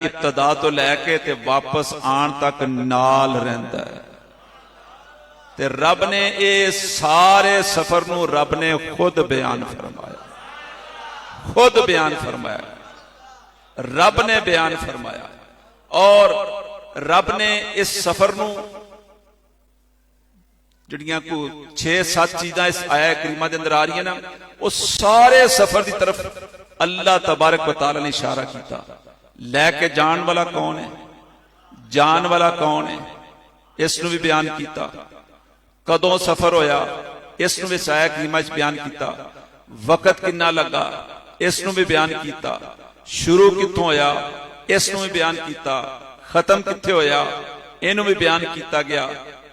इब्तदा तो लैके ते वापस आन तक नाल रहिंदा है। ते रब ने ये सारे सफर नूं रब ने खुद बयान फरमाया, खुद बयान फरमाया, रब ने बयान फरमाया। और रब ने इस सफर नूं जिहड़ियां को 6-7 चीज़ां इस आया करीमा दे अंदर आ रही है ना, वो सारे सफर की तरफ अल्लाह तबारक व तआला ने इशारा किया। लैके जान वाला कौन है, जान वाला कौन है, इसनूं भी बयान किया। कदों सफर होया, इसनूं भी आया करीमा च बयान किया। वक्त कितना लगा, इसनूं भी बयान किया। शुरू कित्थों होया, इसनूं भी बयान किया। खत्म कित्थे होया, इनू भी बयान किया गया।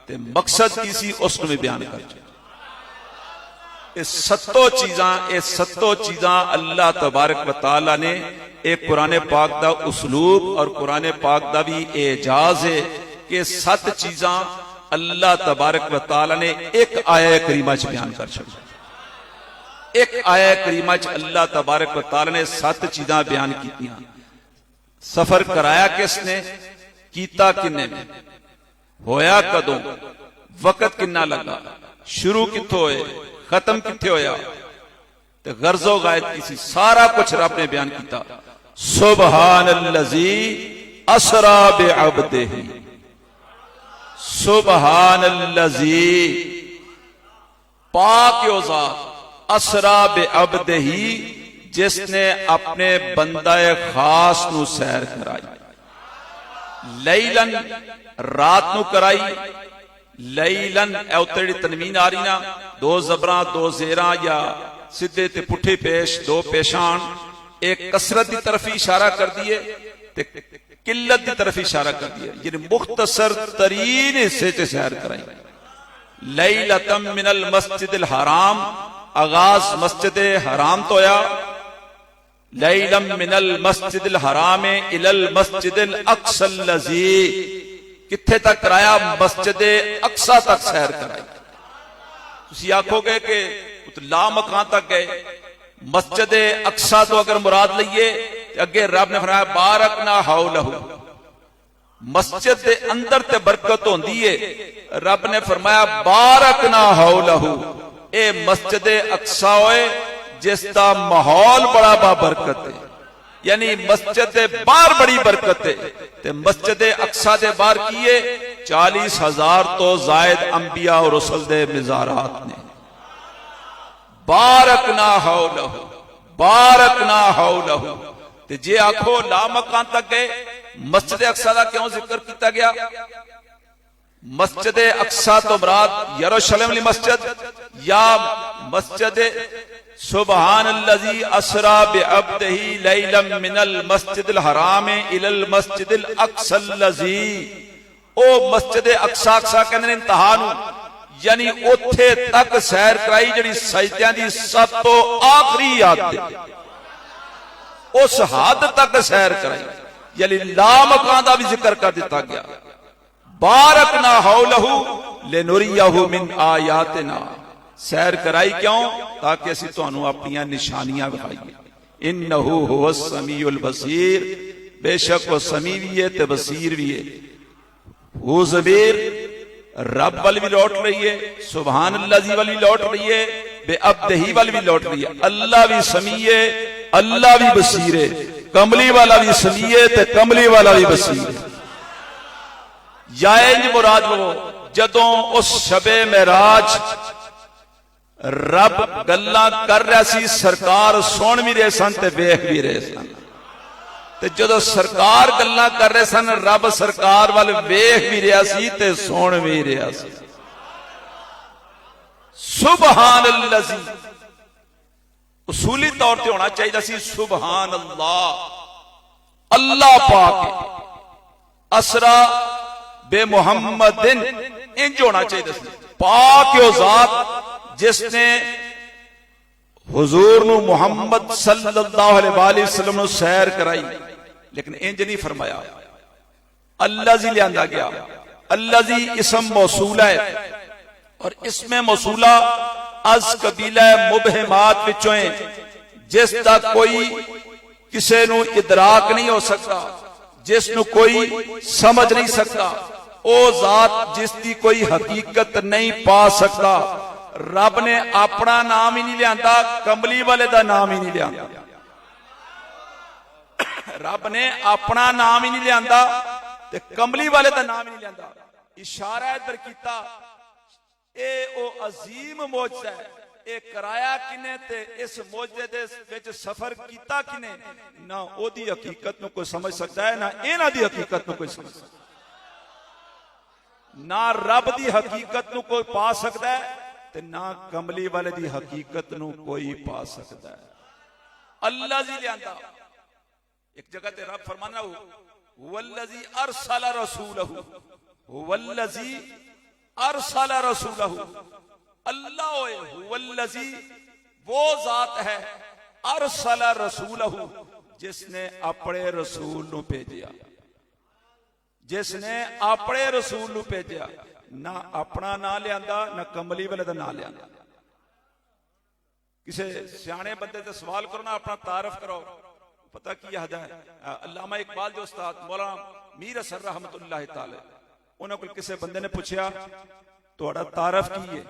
ते मकसद की सी, उसनूं भी बयान कर दिया। ये सत्तों चीज़ां अल्लाह तबारक व तआला ने एक कुरान पाक दा उसलूब और कुरान पाक दा भी एजाज है कि 7 चीज़ां अल्लाह तबारक व तआला ने एक आया करीमा च बयान कर छड़ी। एक आया करीमा च अल्लाह तबारक व तआला ने 7 चीज़ां बयान की। सफर कराया किसने, कीता किन्ने ने, होया कदों, वक्त किन्ना लगा, शुरू कित्थों होए, खत्म कित्थे होया, ते गर्जो गायत किसी, सारा कुछ रब ने बयान किया। सुबहानल्लज़ी असरा बिअब्दिही, सुबहानल्लज़ी पाक ओ ज़ात, असरा बिअब्दिही जिसने अपने बंदाए खास नू सैर कराई। लैलन रात नू कराई, लैलन उत्ते तनवीन आ रही ना, 2 ज़बरां 2 ज़ेरां या सीधे ते पुठे पेश 2 पेशान, एक कसरत की तरफ इशारा कर दिए ते किल्लत की तरफ इशारा कर दिया। यानी मुख्तसर तरीन हिस्से च सैर कराई। लैलतम मिनल मस्जिदिल हराम, आगाज मस्जिद हराम तो होया। लैलम मिनल मस्जिदिल हराम इलल मस्जिदिल अक्सल लज़ी, कित्थे तक कराया, मस्जिद अक्सा तक सैर कराई। तुसी आखोगे कि ला मकान तक गए, मस्जिद अक्सा तो अगर मुराद लईए अगे रब ने फरमाया बारकना हौलहू, मस्जिद के अंदर ते बरकत होंदी है। रब ने फरमाया बारकना हौलहू, ए मस्जिद अक्सा होए जिसका माहौल बड़ा बाबरकत है। यानी मस्जिद दे बाहर बड़ी बरकत है। ते मस्जिद अक्सा दे बाहर किए 40,000 तो जायद अंबिया और रसूल दे मिज़ारात ने। बारकना हौलहू, बारकना हौलहू। ते जे आखो ला मकान तक गए, मस्जिद अक्सा का क्यों जिक्र किया गया? मस्जिद अक्सा तो मुराद यरूशलेम वाली मस्जिद या मस्जिद सुबहानल्लज़ी असरा बिअब्दिही लैलम मिनल मस्जिदिल हराम इलल मस्जिदिल अक्सल लज़ी। ओ मस्जिद अक्सा, अक्सा कहंदे ने इंतहा नूं, यानी उत्थे तक सैर कराई जिहड़ी सजदियां दी सब तो आखिरी हद, उस हद तक सैर कराई। यानी ला मकान दा भी जिक्र कर दिता गया। बारकना हौलहू लिनुरियहू मिन आयातिना, सैर कराई क्यों? ताकि असी तुहानू अपनी निशानियां विखाईए। इन्नहू हुवस समीउल बसीर, बेशक वो समी भी है ते बसीर भी है। वो ज़मीर रब वाल भी लौट रही है, सुबहानल्लाज़ी वाल भी लौट रही है, बेअब्दिही वाल भी लौट रही है। अल्लाह भी समी है, अल्लाह भी बसीर है। कमली वाला भी समी है ते कमली वाला भी बसीर है। या इंज मुराद लो, जदों उस शबे मेराज रब गल्लां कर रहा सी, सरकार सुन भी रहे सन ते वेख भी रहे सन। ते जदों सरकार गल्लां कर रहे सन, रब सरकार वाल वेख भी रहा सी ते सुन भी रहा सी। सुबहानल्लाज़ी उसूली तौर पर होना चाहिए सी सुबहान अल्लाह, अल्लाह पाक असरा बे मुहम्मदिन, इंज होना चाहिए सी। पाक ओ ज़ात जिसने हुजूर नू मुहम्मद सल्लल्लाहु अलैहि वसल्लम नू सैर कराई, लेकिन इंज नहीं फरमाया। अल्लाज़ी लियांदा गया। अल्लाज़ी इसम मौसूला है और इसमें मौसूला अज कबीला मुबहमात विचों है, जिसदा कोई किसी नू इदराक नहीं हो सकता, जिसनू कोई समझ नहीं सकता, ओ जात जिसकी कोई हकीकत नहीं पा सकता। रब ने अपना नाम ही नहीं लियांदा, कमली वाले दा नाम ही नहीं लियांदा। रब ने अपना नाम ही नहीं लियांदा ते कमली वाले दा नाम ही नहीं लियांदा। इशारा इधर कीता, ए ओ अजीम मौजज़ा है, ए कराया किने ते इस मौजज़े दे विच सफर कीता किने। ना ओदी हकीकत नूं कोई समझ सकता है, ना इन्हां दी हकीकत नूं कोई समझ सकता है। ना रब दी हकीकत नूं कोई पा सकता है ते ना कमली वाले दी हकीकत नूं कोई पा सकता है। अल्लाह जी लियांदा। एक जगह ते रब फरमाना, वल्लज़ी अरसला रसूलहू, वल्लज़ी अरसला रसूलहू। अल्लाह वल्लज़ी वो जात है, अरसला रसूलहू जिसने अपने रसूल नूं भेजिया, जिसने अपने रसूल नूं भेजिया। ना अपना ना लियांदा, ना कमली वाले दा ना लियांदा। किसी सियाने बंदे से सवाल करो ना, अपना तारफ करो, पता की हद है। अल्लामा इकबाल जो उस्ताद मौलाना मीर असर रहमतुल्लाह तआला, उन्होंने कोई किसी बंदे ने पूछा तुहाडा तारफ की है,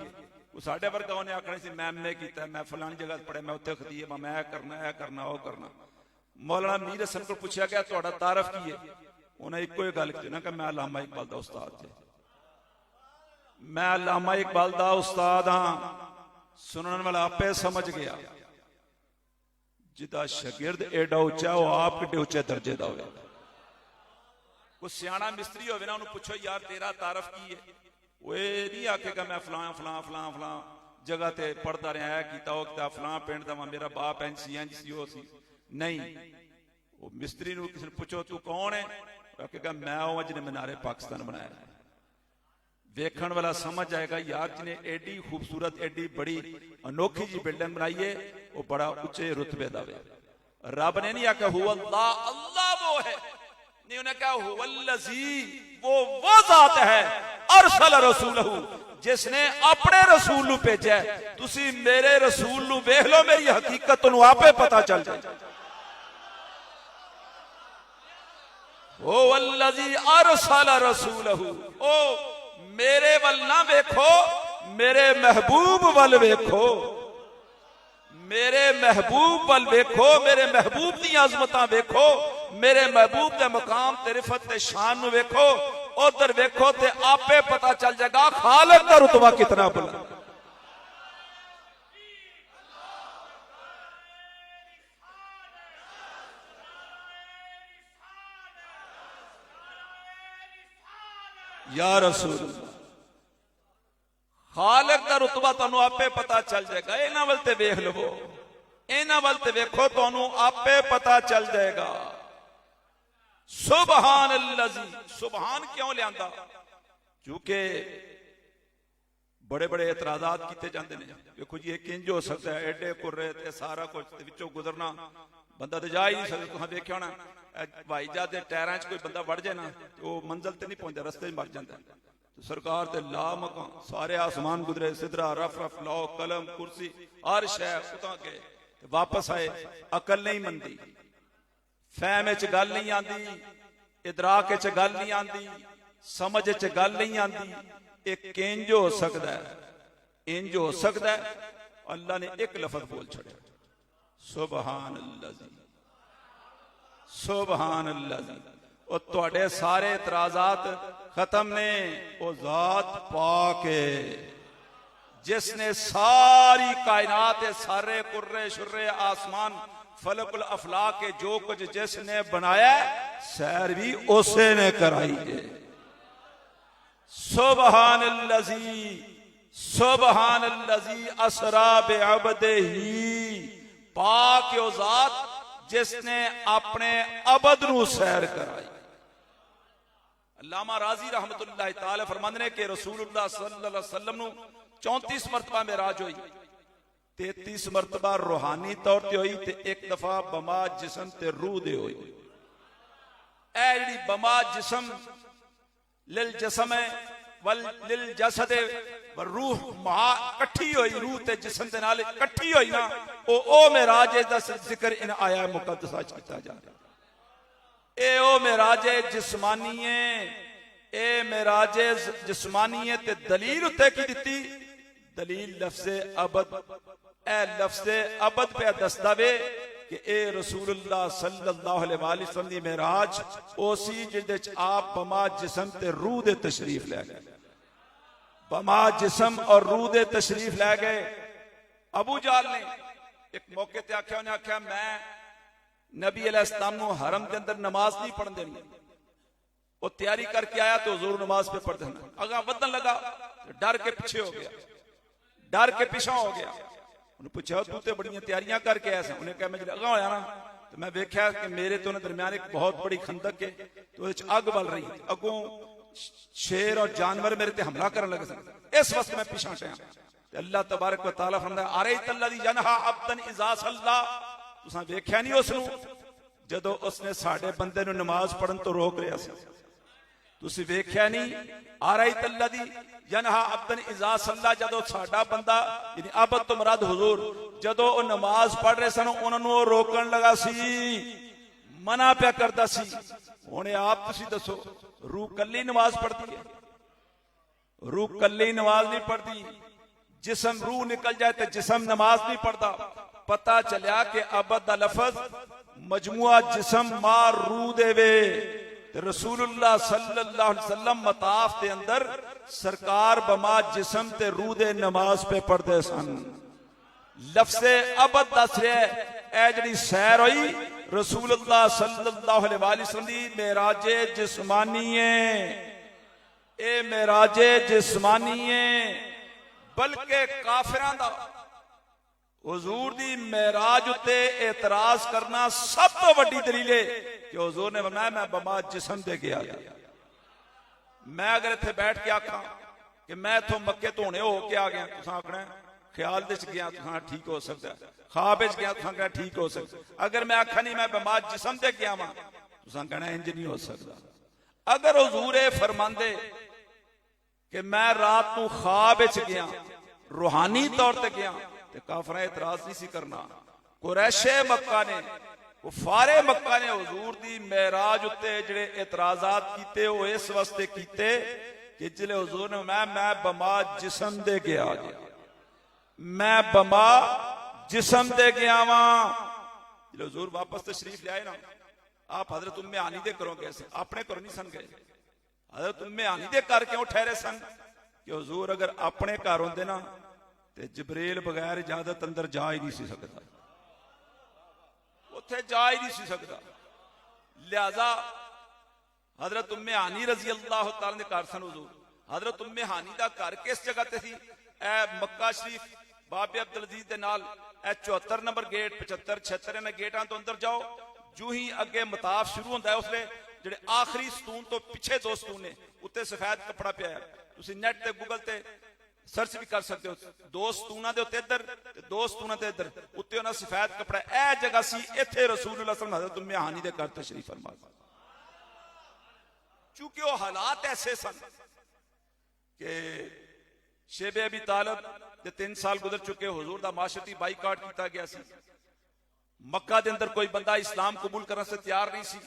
वो साढ़े वर्गा उन्हें आखना सी मैं एमए कीता, मैं फलानी जगह पढ़े, मैं उत्थे खतीब, मैं करना वो करना। मौलाना मीर असर को पूछा गया तुहाडा तारफ की है, उन्हें इको ही गल की ना कि मैं अल्लामा इकबाल दा उस्ताद है, मैं अल्लामा इकबाल दा उस्ताद हाँ। सुनने वाला आपे समझ गया, जिदा शागिर्द एडा उच्चा वो आप किड्डे उच्चे दर्जे दा होवे। कोई सियाना मिस्त्री होवे ना, उन्हें पूछो यार तेरा तारफ की है, वो नहीं आखेगा मैं फलां फलां फलां फलां जगह ते पढ़ता रहा है, कीता हो किताब फलां पिंड दा, मेरा बाप इंज सी वो सी। नहीं, वो मिस्त्री नूं किसी ने पूछो तू कौन है, आखेगा मैं वो जिन्हें मीनारे पाकिस्तान बनाया। देखने वाला समझ जाएगा यार जिन्हें एडी खूबसूरत एडी बड़ी अनोखी जी बिल्डिंग बनाई है, वो बड़ा उच्चे रुतबे दा वे। रब ने नहीं आख्या हुवा अल्लाह, अल्लाह वो है, नहीं उन्हें कहा हुवल्लज़ी वो जात है, अरसल रसूलहू जिसने अपने रसूल नूं भेजा। तुसी मेरे रसूल नूं वेख लो, मेरी हकीकत तुहानूं आपे पता चल जाए। हुवल्लज़ी अरसल रसूलहू, ओ मेरे वल ना वेखो, मेरे महबूब वल वेखो, मेरे महबूब वल वेखो, मेरे महबूब दी अजमतां वेखो, मेरे महबूब दे मकाम ते रिफत ते शान नूं वेखो। उधर वेखो ते आपे पता चल जाएगा खालिक दा रुतबा कितना बुलंद। या रसूल खालिक दा रुतबा तुहानूं आपे पता चल जाएगा। इन्हां वल ते वेख लवो, इन्हां वल ते वेखो, तुहानूं आपे पता चल जाएगा। सुबहान अल्लाजी, सुबहान क्यों लियांदा? क्योंकि बड़े बड़े एतराजात किए जाते हैं। देखो जी किंज हो सकता है, एडे कुर्रे ते सारा कुछ विचों गुजरना, बंदा तो जा ही नहीं सकता। तुहां देखिया होना हवाई जहाज के टायरां च कोई बंदा वड़ जाए ना, तो मंजिल ते नहीं पहुंचता, रस्ते मर जाता है। तो सरकार ते ला मकान सारे आसमान गुजरे, सिदरा रफ रफ लौ कलम कुर्सी हर शय उतां गए, वापस आए। अकल नहीं मनती, फहम च गल नहीं आती, इदराक च गल नहीं आती, समझ च गल नहीं आती। एक इंज हो सकता है, इंज हो सकता है। अल्लाह ने एक लफज बोल छड़े, सुबहान अल्लाह, सुबहान अल्लाह। और तुहाडे सारे इतराजात खत्म ने। वो जात पाक है जिसने सारी कायनात, सारे कुर्रे शुर्रे आसमान फलकुल अफला के जो कुछ जिसने बनाया, सैर भी उसे ने कराई है। सुबहान अल्लाजी, सुबहान अल्लाजी अस्रा बिअब्दिही, पाक ओ जात जिसने अपने अबद नू सैर कराई। अल्लामा राजी रहमतुल्लाह तआला फरमांदे ने कि रसूलुल्लाह सल्लल्लाहु अलैहि वसल्लम नू 34 मरतबा मेराज हुई, 33 मरतबा रूहानी तौर ते हुई, ते एक दफा बमा जिस्म ते रूह दे हुई। ऐ जिहड़ी बमा जिस्म लिल जिस्म है वल लिल जसद व रूह महा इकट्ठी हुई, रूह ते जिस्म दे नाल इकट्ठी हुई ना, ओ मेराज दा जिक्र इन आया मुकद्दसा च कीता जा रहा। ਇਹ ਉਹ ਮਿਰਾਜੇ ਜਿਸਮਾਨੀ ਹੈ, ਇਹ ਮਿਰਾਜੇ ਜਿਸਮਾਨੀ ਹੈ। ਤੇ ਦਲੀਲ ਉੱਤੇ ਕੀ ਦਿੱਤੀ? ਦਲੀਲ ਲਫ਼ਜ਼ੇ ਅਬਦ। ਇਹ ਲਫ਼ਜ਼ੇ ਅਬਦ पे दसदा वे कि ਇਹ रसूलुल्लाह सल्लल्लाहु अलैहि वसल्लम दी मिराज ਉਹ ਸੀ ਜਿਹਦੇ ਚ ਆਪ ਬਮਾ ਜਿਸਮ ਤੇ रूह दे तशरीफ ले गए। बमा जिसम और रूह दे तशरीफ ले गए। अबू जाल ने एक मौके ते आख्या, उन्हें आख्या मैं नबी अलैहिस्सलाम नूं हरम के अंदर नमाज नहीं पढ़न देनी। वो तैयारी करके आया तो हुजूर नमाज पे पढ़ देना। अगा बदन लगा तो डर के पीछे हो गया, डर के पिछा हो गया। उन्हें पूछा तू तो बड़ियां तैयारियां करके आया। उन्हें कहा मैं अगा होया ना तो मैं वेख्या कि मेरे तो दरम्यान एक बहुत बड़ी खंदक है, तो अग बल रही, अगों शेर और जानवर मेरे ते हमला करने लगे सन। इस वक्त मैं पिछा हटिया। अल्लाह तबारक व तआला फरमांदा अरैत अल्लज़ी यनहा अब्दन इज़ा सल्ला, तुसां वेख्या नहीं उसनूं जदों उसने साडे बंदे नूं नमाज पढ़न तो रोक लिया सी। तुसीं वेख्या नहीं अरैत अल्लज़ी यनहा अब्दन इज़ा सल्ला, जदों साडा बंदा यानी अबद तो मुराद हुजूर जदों वो नमाज पढ़ रहे सन उन्हां नूं रोकण लगा सी, मना पिया करदा सी। हुण आप तुसीं दसो रूह कल्ली नमाज पढ़ती है? रूह कल्ली नमाज नहीं पढ़ती। जिसम रूह निकल जाए तो जिसम नमाज नहीं पढ़ता। पता चलिया कि अबद दा लफज मजमुआ जिसम मार रूह देवे। ते रसूलुल्लाह सल्लल्लाहु अलैहि वसल्लम मताफ के अंदर सरकार बमा जिसम ते रूह दे नमाज पे पढ़ते सन। लफ्ज़े अबद दस रहा है ए जिहड़ी सैर होई रसूलुल्लाह सल्लल्लाहु अलैहि वसल्लम दी मेराजे जिस्मानी है। ए मेराजे जिस्मानी है, बल्कि काफिरां दा हुजूर दी मेराज उत्ते एतराज करना सब तो वड्डी दलील है कि हुजूर ने फरमाया मैं बमा जिस्म दे गया। मैं अगर इत्थे बैठ के आखां कि मैं इत्थों मक्के तो हुणे हो के आ गया, तुसां आखना ख्याल दे च गया, तुसां ठीक हो सकदा है। ख्वाब च गया, तुसां कहना ठीक हो सकदा। अगर मैं आखा नहीं मैं बमा जिस्म दे गया वां, तुसां कहना इंज नहीं हो सकदा। अगर हुजूर ए फरमांदे कि मैं रात को ख्वाब च गया, रूहानी तौर ते गया, तो काफिरां इतराज नहीं सी करना। कुरैशे मक्का ने, कुफारे मक्का ने हुजूर दी मेराज उत्ते जिहड़े इतराजात कीते वो इस वास्ते कीते कि जिले हुजूर ने मैं बमा जिस्म दे गया, मैं बमा जिस्म दे गया वां। जिले हुजूर वापस तशरीफ ले आए ना, आप हजरत उम्मे हानी दे घरों गए, अपने घरों नहीं सन गए। हजरत उम्मे हानी दे घर क्यों ठहरे सन कि हुजूर अगर अपने घर होंदे ना ते जिब्रील बगैर इजाजत अंदर जा ही नहीं सी सकदा, उत्थे जा ही नहीं सी सकदा। लिहाजा हजरत उम्मे हानी रजी अल्लाह तआला दे घर सन हुजूर। हजरत उम्मे हानी दा घर किस जगह ते सी? ए मक्का शरीफ बाबे अब्दुल अजीज दे नाल ए 74 नंबर गेट 75 76 ने गेटां तो अंदर जाओ, जू ही अगे मताफ शुरू होंदा है उसले ਜਿਹੜੇ ਆਖਰੀ ਸਤੂਨ ਤੋਂ ਪਿੱਛੇ ਦੋ ਸਤੂਨ ਨੇ ਉੱਤੇ ਸਫੈਦ ਕੱਪੜਾ ਪਿਆ ਹੈ। ਤੁਸੀਂ ਨੈਟ ਤੇ ਗੂਗਲ ਤੇ ਸਰਚ ਵੀ ਕਰ ਸਕਦੇ ਹੋ। ਦੋ ਸਤੂਨਾਂ ਦੇ ਉੱਤੇ ਇੱਧਰ ਤੇ ਦੋ ਸਤੂਨਾਂ ਤੇ ਇੱਧਰ ਉੱਤੇ ਉਹਨਾਂ ਸਫੈਦ ਕੱਪੜਾ, ਇਹ ਜਗ੍ਹਾ ਸੀ। ਇੱਥੇ ਰਸੂਲੁल्लाह सल्लल्लाहु अलैहि वसल्लम हज़रत उम्मे हानी ਦੇ ਘਰ ਤਸ਼ਰੀਫ ਫਰਮਾ। चूंकि वो हालात ऐसे सन कि शेबे अबी तालिब ਦੇ 3 साल गुजर चुके, हुजूर दा माशरती बाईकाट किया गया सी। मक्का दे अंदर कोई बंदा इस्लाम कबूल करने से तैयार नहीं सी।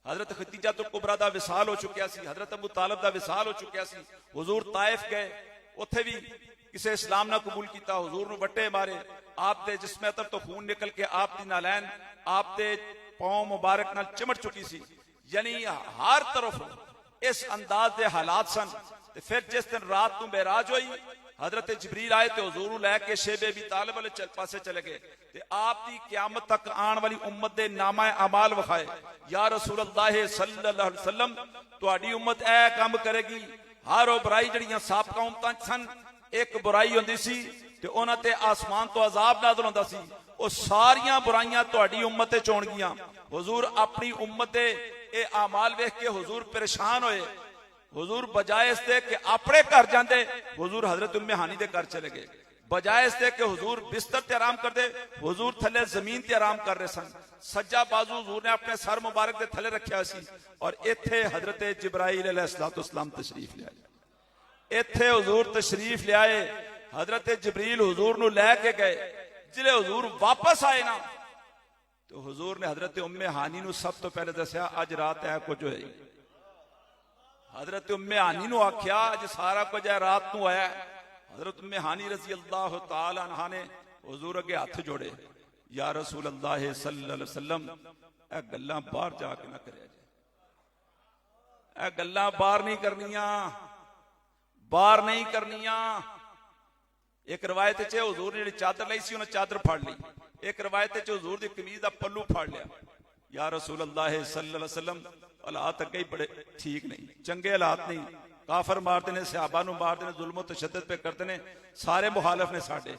हजरत खदीजा तो कुबरा दा विसाल हो चुकिया सी, हजरत अबू तालिब दा विसाल हो चुकिया सी। हुजूर ताइफ गए, उत्थे भी किसे इस्लाम ना कबूल किया। हुजूर नूं वट्टे मारे, आप दे जिस्म अतर तो खून निकल के आप दी नालैन आप दे पांव मुबारक नाल चिमट चुकी सी। यानी हर तरफ इस अंदाज दे हालात सन। ते फिर जिस दिन रात नूं मेराज होई, हजरत जिब्रील आए तो हुजूर नूं लैके शेबे अबी तालिब वाले पासे चले गए ते आप दी क़यामत तक आने वाली उम्मत दे नामा अमाल विखाए। या रसूलुल्लाह सल्लल्लाहु अलैहि वसल्लम तुहाडी उम्मत ऐ काम करेगी। हर वो बुराई जड़ियां साबका उम्मतां सन, एक बुराई होंदी सी ते उन्हां ते आसमान तो अजाब नाज़िल होंदा सी। वो सारियां बुराइयां तुहाडी उम्मत ते चोण गियां। हुजूर अपनी उम्मत दे ए अमाल वेख के हुजूर परेशान होए। हुजूर बजाय इसके कि अपने घर जाते, हुजूर हजरत उम्मे हानी दे घर चले गए। बजाय इसके कि हुजूर बिस्तर ते आराम करते, हुजूर थले जमीन ते आराम कर रहे सन। सज्जा बाजू हुजूर ने अपने सर मुबारक दे थले रखा सी और इत्थे हजरत जिब्राइल अलैहिस्सलाम तशरीफ ले आए। इत्थे हुजूर तशरीफ ले आए। हजरत जिब्रील हुजूर नूं लैके गए। जिले हुजूर वापस आए ना, तो हुजूर ने हजरत उम्मे हानी नू सब तो पहले दसिया अज रात है कुछ होई। हजरत उम्मे हानी नू आख्या अज सारा कुछ है रात नू आया। हजरत उम्मे हानी रजी अल्लाह तआला अन्हा ने हुजूर अगे हथ जोड़े, या रसूल अल्लाह सल्लल्लाहु अलैहि वसल्लम ए गल्लां बाहर जाके ना करिया जे, ए गल्लां बाहर नहीं करनियां, बाहर नहीं करनियां। एक रवायत च हुजूर ने चादर लाई सी उन्हें चादर फाड़ ली, एक रवायत च हुजूर दी कमीज दा पल्लू फाड़ लिया। या रसूल अल्लाह सल्लल्लाहु अलैहि वसल्लम हालात अगे ही बड़े ठीक नहीं, चंगे हालात नहीं, काफर मारते ने, सहाबा नू मारते ने, जुल्म तशद्दुद पे करते ने, सारे मुखालफ ने साडे।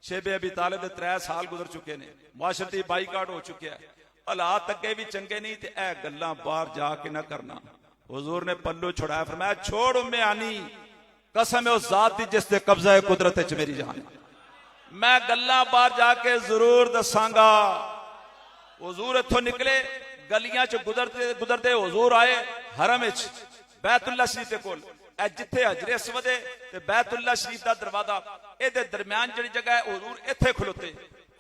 शेबे अबी तालिब दे 3 साल गुजर चुके ने, मुआशरती बाईकाट हो चुके हैं, हालात अगे भी चंगे नहीं, ते ए गल्लां बाहर जाके ना करना। हुजूर ने पल्लू छुड़ाया, फरमाया छोड़ उम्मे हानी, कसम है उस जात दी जिस दे कब्जा है कुदरत च मेरी जान, मैं गल्लां बाहर जाके जरूर दसांगा। हुजूर इत्थों निकले, गलियां च गुजरते गुजरते हुजूर आए हरम विच बैतुल्ला शरीफ दे कोल, ए जिथे हजरे अस्वद है ते बैतुल्ला शरीफ दा दरवाजा, इहदे दरमियान जिहड़ी जगह है हुजूर इत्थे खलोते,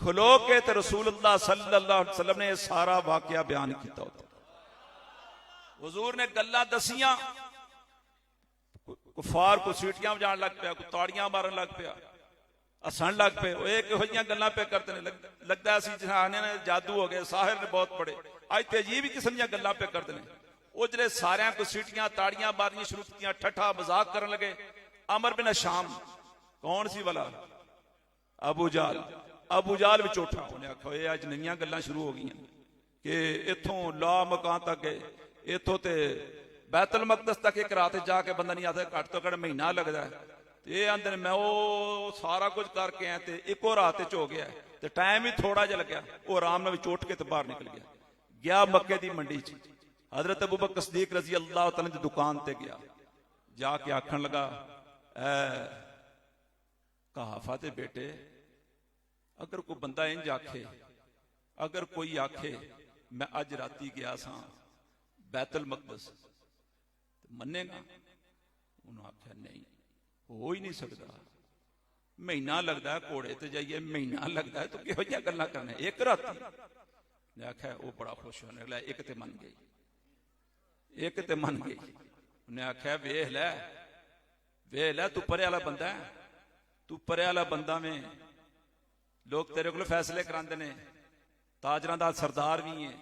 खलो के ते रसूलुल्लाह सल्लल्लाहु अलैहि वसल्लम ने सारा वाकया बयान किया। हुजूर ने गल्लां दसियां, कुफार को सीटियां बजाण लग पिया, को ताड़ियां मारन लग पिया, हसन लग पे, किहो गल्लां पे करते ने, लगता सी जहाने ने जादू हो गए, साहिर ने बहुत बड़े, अज तो अजीब ही किस्म दी गल्लां पे करते ने। वो जरे सारियां को सीटियां ताड़ियां मारनियां शुरू कीतियां, ठट्ठा मजाक करन लगे। अमर बिन शाम कौन सी वाला, अबू जाल, अबू जाल विच उठा, उन्हें आखिया अज नईयां गल्लां शुरू हो गई कि इत्थों ला मकान तक गए, इत्थों ते बैतुल मकदस तक एक रात जाके बंदा नहीं आता, घट तो घट महीना लगता है। ये आंदे मैं वो सारा कुछ करके आया ते एको रात च हो गया, ते टाइम ही थोड़ा जिहा लग्या, वो आराम नाल चोट के ते बाहर निकल गया। गया मक्के दी मंडी च, हजरत अबू बकर सिद्दीक रजी अल्लाह तआला दी दुकान ते गया, जाके आखन लगा कहाफा दे बेटे, अगर कोई बंदा इंज आखे, अगर कोई आखे मैं अज राती गया सा बैतुल मकदस, मनेगा? उन्होंने आख्या नहीं, हो ही नहीं सकता, महीना लगता है, घोड़े ते जाइए महीना लगता है, तो किहो जिहियां गल्लां करने एक राती। ने आख्या वो बड़ा खुश होने लगा, एक ते मन गई, एक ते मन गई। उन्हें आख्या वेख लै तू परे वाला बंदा है, तू परे वाला बंदा में लोग तेरे को फैसले करांदे ने, ताजरां दा सरदार भी है,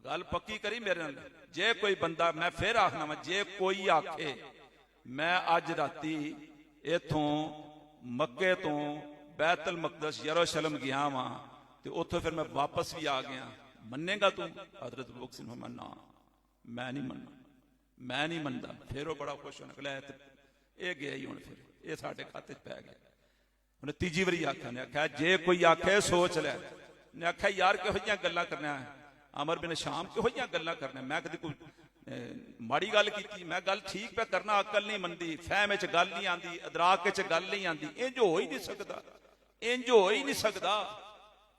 गल पक्की करी मेरे नाल। जे कोई बंदा, मैं फिर आखना वा, जे कोई आखे मैं अज राती इथों मक्के तो बैतुल मकदस यरूशलेम गया वा, ते उत्थों फिर मैं वापस भी आ गया, मनेगा तू? हजरत अबू बकर सिद्दीक ना, मैं नहीं मनना, मैं नहीं मनता। फिर वो बड़ा खुश होने लगा, ये गया ही हुण, फिर ये साडे खाते च पै गया। उन्हें तीजी बारी आख्या, ने आख्या जे कोई आखे सोच लै। ने आख्या यार किहो जिहियां गल्लां करना है, अमर बिन शाम किहो जिहियां गल्लां करना, मैं कदी कोई माड़ी गल की? मैं गल ठीक पे करना, अकल नहीं मनती, फहम च गल नहीं आती, अदराक च गल नहीं आती, इंज हो ही नहीं सकता, इंज हो ही नहीं सकता।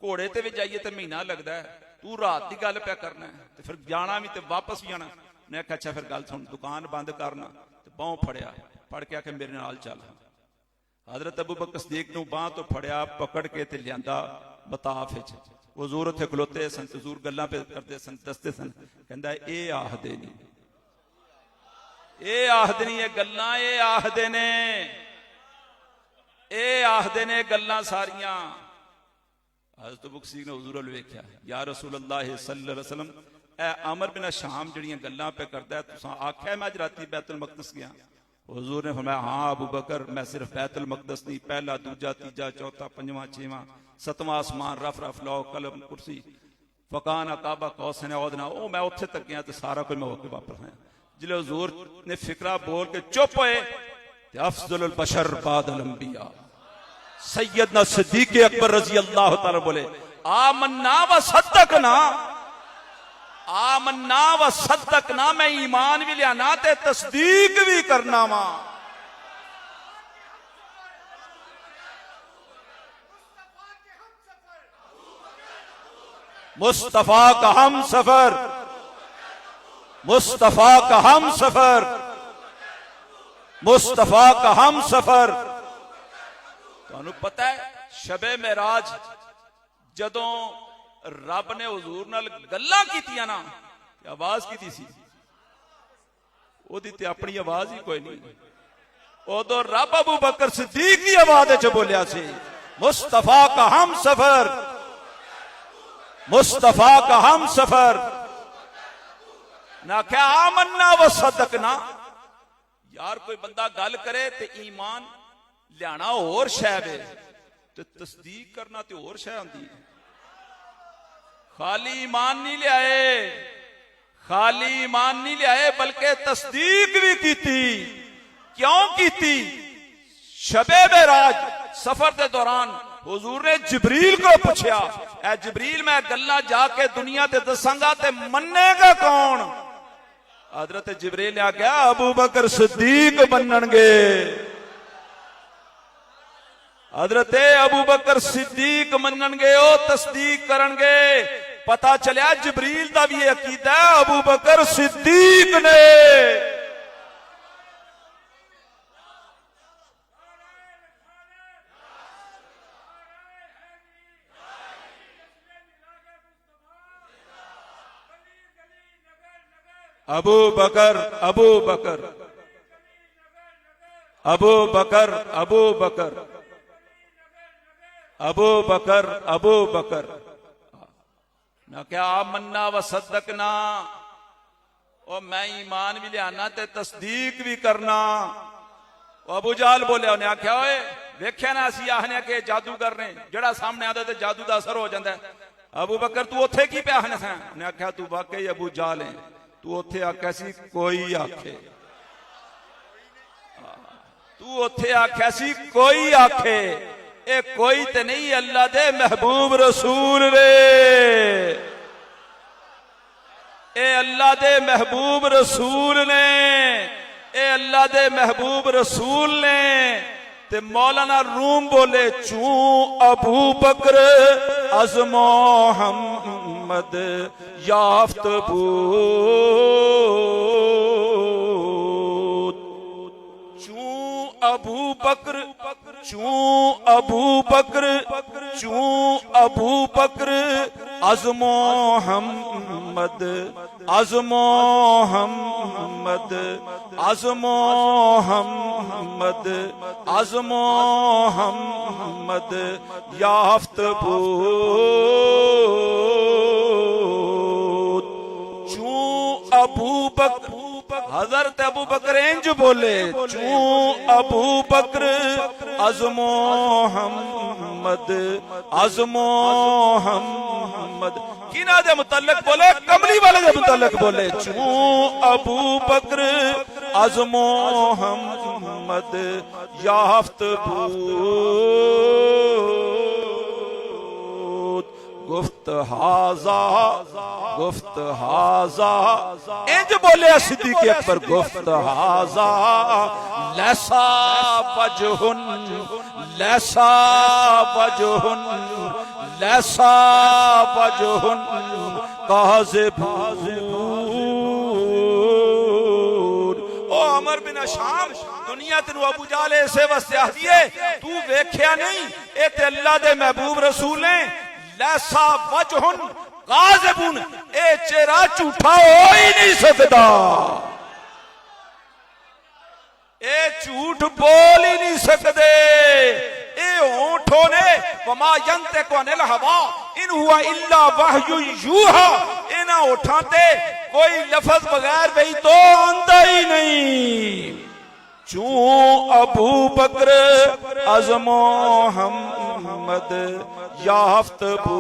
घोड़े ते भी जाइए तो महीना लगता है, तू रात की गल पे करना है, तो फिर जाना भी तो वापस भी आना। मैं आख्या अच्छा फिर गल सुन, दुकान बंद करना, तो बाहों फड़िया, फड़ के आके मेरे नाल चल। हजरत अबू बकर सिद्दीक नूं बांह तो फड़िया, पकड़ के ते लियांदा मताफ विच। हुजूर उत्थे खलोते सन, हुजूर गल्लां पे करते सन, दसते सन, कहंदा ए आखदे नहीं, ए आखदे नहीं, ये गल्लां ए आखदे ने, ए आखदे ने गल्लां सारियां। हजरत अबू बकर सिद्दीक ने हुजूर अल वेख्या, या रसूल अल्लाह सल्लल्लाहु अलैहि वसल्लम, ए अमर बिन शाम जिहड़ियां गल्लां पे करदा है, तुसां आख्या मैं अज राती बैतुल मकदस गया? हुजूर ने फरमाया हाँ अबू बकर, मैं सिर्फ बैतुल मकदस नहीं, पहला दूजा तीजा चौथा पंजवां छेवां सतवां आसमान, रफ रफ लौ कलम कुर्सी फकाना काबा कौसैन औदना, ओ मैं उत्थे तक गया तो सारा कुछ मैं होके वापस आया। जिले हुजूर ने फिकरा बोल के चुप होए, अफजलुल बशर बादल अंबिया सैयदना सिद्दीक अकबर रजी अल्लाह तआला बोले, आमन्ना व सद्दकना, आमन्ना व सद्दकना, मैं ईमान भी लिया ना ते तस्दीक भी करना वा। मुस्तफा का हम सफर, मुस्तफा का हम सफर, मुस्तफा का हम सफर। तुहानू पता है शबे मेराज जदों रब ने हुजूर नाल गल्लां कीतियां ना, आवाज की सी ओदी ते अपनी आवाज ही कोई नहीं। उदों रब अबू बकर सिद्दीक की आवाज च बोलिया सी, मुस्तफा का हम सफर, मुस्तफा का हम सफर। ना क्या आमन्ना व सदकना। यार कोई बंदा गल करे ते ईमान लियाना होर शै वे ते तस्दीक करना ते होर शै हुंदी है। खाली ईमान नहीं लियाए, खाली ईमान नहीं लियाए बल्कि तस्दीक भी कीती। क्यों कीती? शबे मेराज सफर के दौरान हुजूर ने जिब्रील को पूछा, ऐ जिब्रील मैं गल्लां जाके दुनिया ते दसांगा ते मन्नेगा कौन? हजरत जिब्रील ने आख्या अबू बकर सिद्दीक मनणगे। हजरत अबू बकर सिद्दीक मनणगे, ओ तस्दीक करनगे। पता चलिया जिब्रील दा भी अकीदा है अबू बकर सिद्दीक ने। अबू बकर अबू बकर अबू बकर अबू बकर अबू बकर अबू बकर। मैं क्या मन्ना व सदकना, और मैं ईमान भी लियाना ते तस्दीक भी करना। अबू जाल बोलिया, उन्हें आख्या ओए वेख्या ना असी आखने के जादूगर ने, जड़ा सामने आता ते जादू का असर हो जाता है। अबू बकर तू उथे की पे आखने सा? उन्हें आख्या तू वाकई अबू जाल है, तू उथे आख्या सी कोई आखे, तू उथे आख्या सी कोई आखे। ए कोई ते नहीं अल्लाह दे महबूब रसूल रे, ए अल्लाह दे महबूब रसूल ने, ए अल्लाह दे महबूब रसूल ने। ते मौलाना रूम बोले चू अबू बकर अज मोहम्मद याफ्त बूद। चू अबू बकर, चू अबू बकर, चू अबू बकर अज मोहम्मद, अज मोहम्मद, अज मोहम्मद, अज मोहम्मद याफ्त बूद। चू अबू बकर, हजरत अबू बकर इंज बोले चू अबू बकर अज मोहम्मद, अज मोहम्मद। किना दे मुतल्लक बोले? कमली वाले दे मुतल्लक बोले चू अबू बकर अज मोहम्मद याफ्त बूद। गुफ्त हाजा, गुफ्त हाजा इंज बोले सिद्दीक़ अकबर, गुफ्त हाजा लैसा वजहुन, लैसा वजहुन, लैसा वजहुन काज़िबून। ओ अमर बिन शाम, दुनिया तेनू अबू जाल ऐसे वास्ते आखदी है तू वेख्या नहीं, ए ते अल्लाह दे महबूब रसूल ने लैसा वजहुन काज़िबून, ए चेहरा झूठा हो ही नहीं सकता, ए झूठ बोल ही नहीं सकते। ए होठों ने वमा यंतिकु अनिल हवा इन हुआ इल्ला वहयु यूहा, इना होठां ते कोई लफ्ज बगैर वही तो आंदा ही नहीं। चू अबू बकर अज मोहम्मद याफ्त बूद।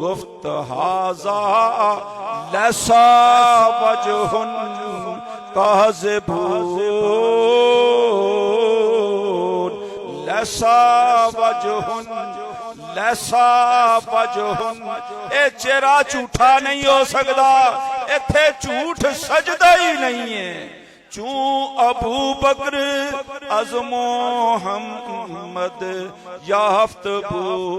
गुफ्त हाजा लैसा वजहुन काज़िबून, लैसा वजहुन, लैसा वजहुन। ए चेहरा झूठा नहीं हो सकता, इत्थे झूठ सजदा ही नहीं है। चू अबू बकर अज मोहम्मद याफ्त बूद।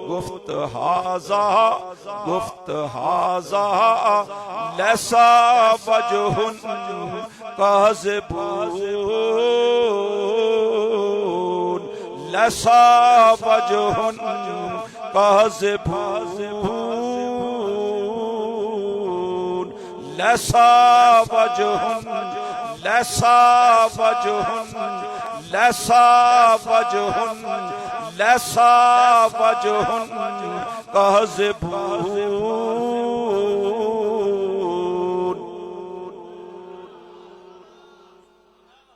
गुफ्त हाजा, गुफ्त हाजा लैसा वजहुन काज़िबून। लैसा वजहुन काज़िबून लैसा वजहुन लैसा वजहुन लैसा वजहुन लैसा वजहुन काज़िबून।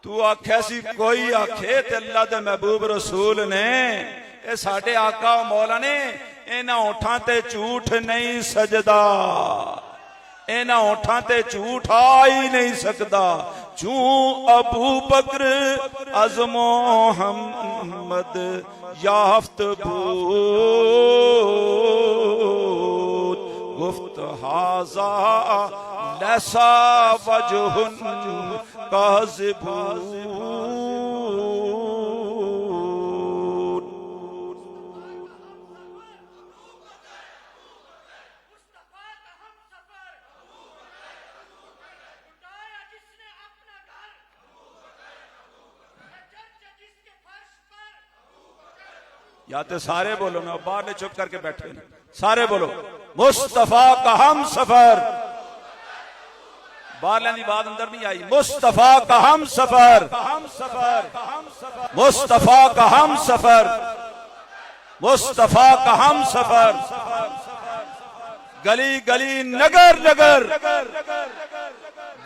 तू आख्या सी कोई आखे ते अल्लाह दे महबूब रसूल ने ए साडे आका मौला ने इन्हां होठां ते झूठ नहीं सजदा, इन्हां होठां ते झूठ आ ही नहीं सकदा। जू अबू बकर अज़ मोहम्मद याफ्त बूद गुफ्त हाजा लैसा वजहुन काज़िबून। या तो सारे बोलो ना, बाहर ने चुप करके बैठे ना, सारे बोलो मुस्तफा का हम सफर। बाहर की बात अंदर नहीं आई। मुस्तफा का हम सफर, मुस्तफा का हम सफर, मुस्तफा का हम सफर। गली गली नगर नगर,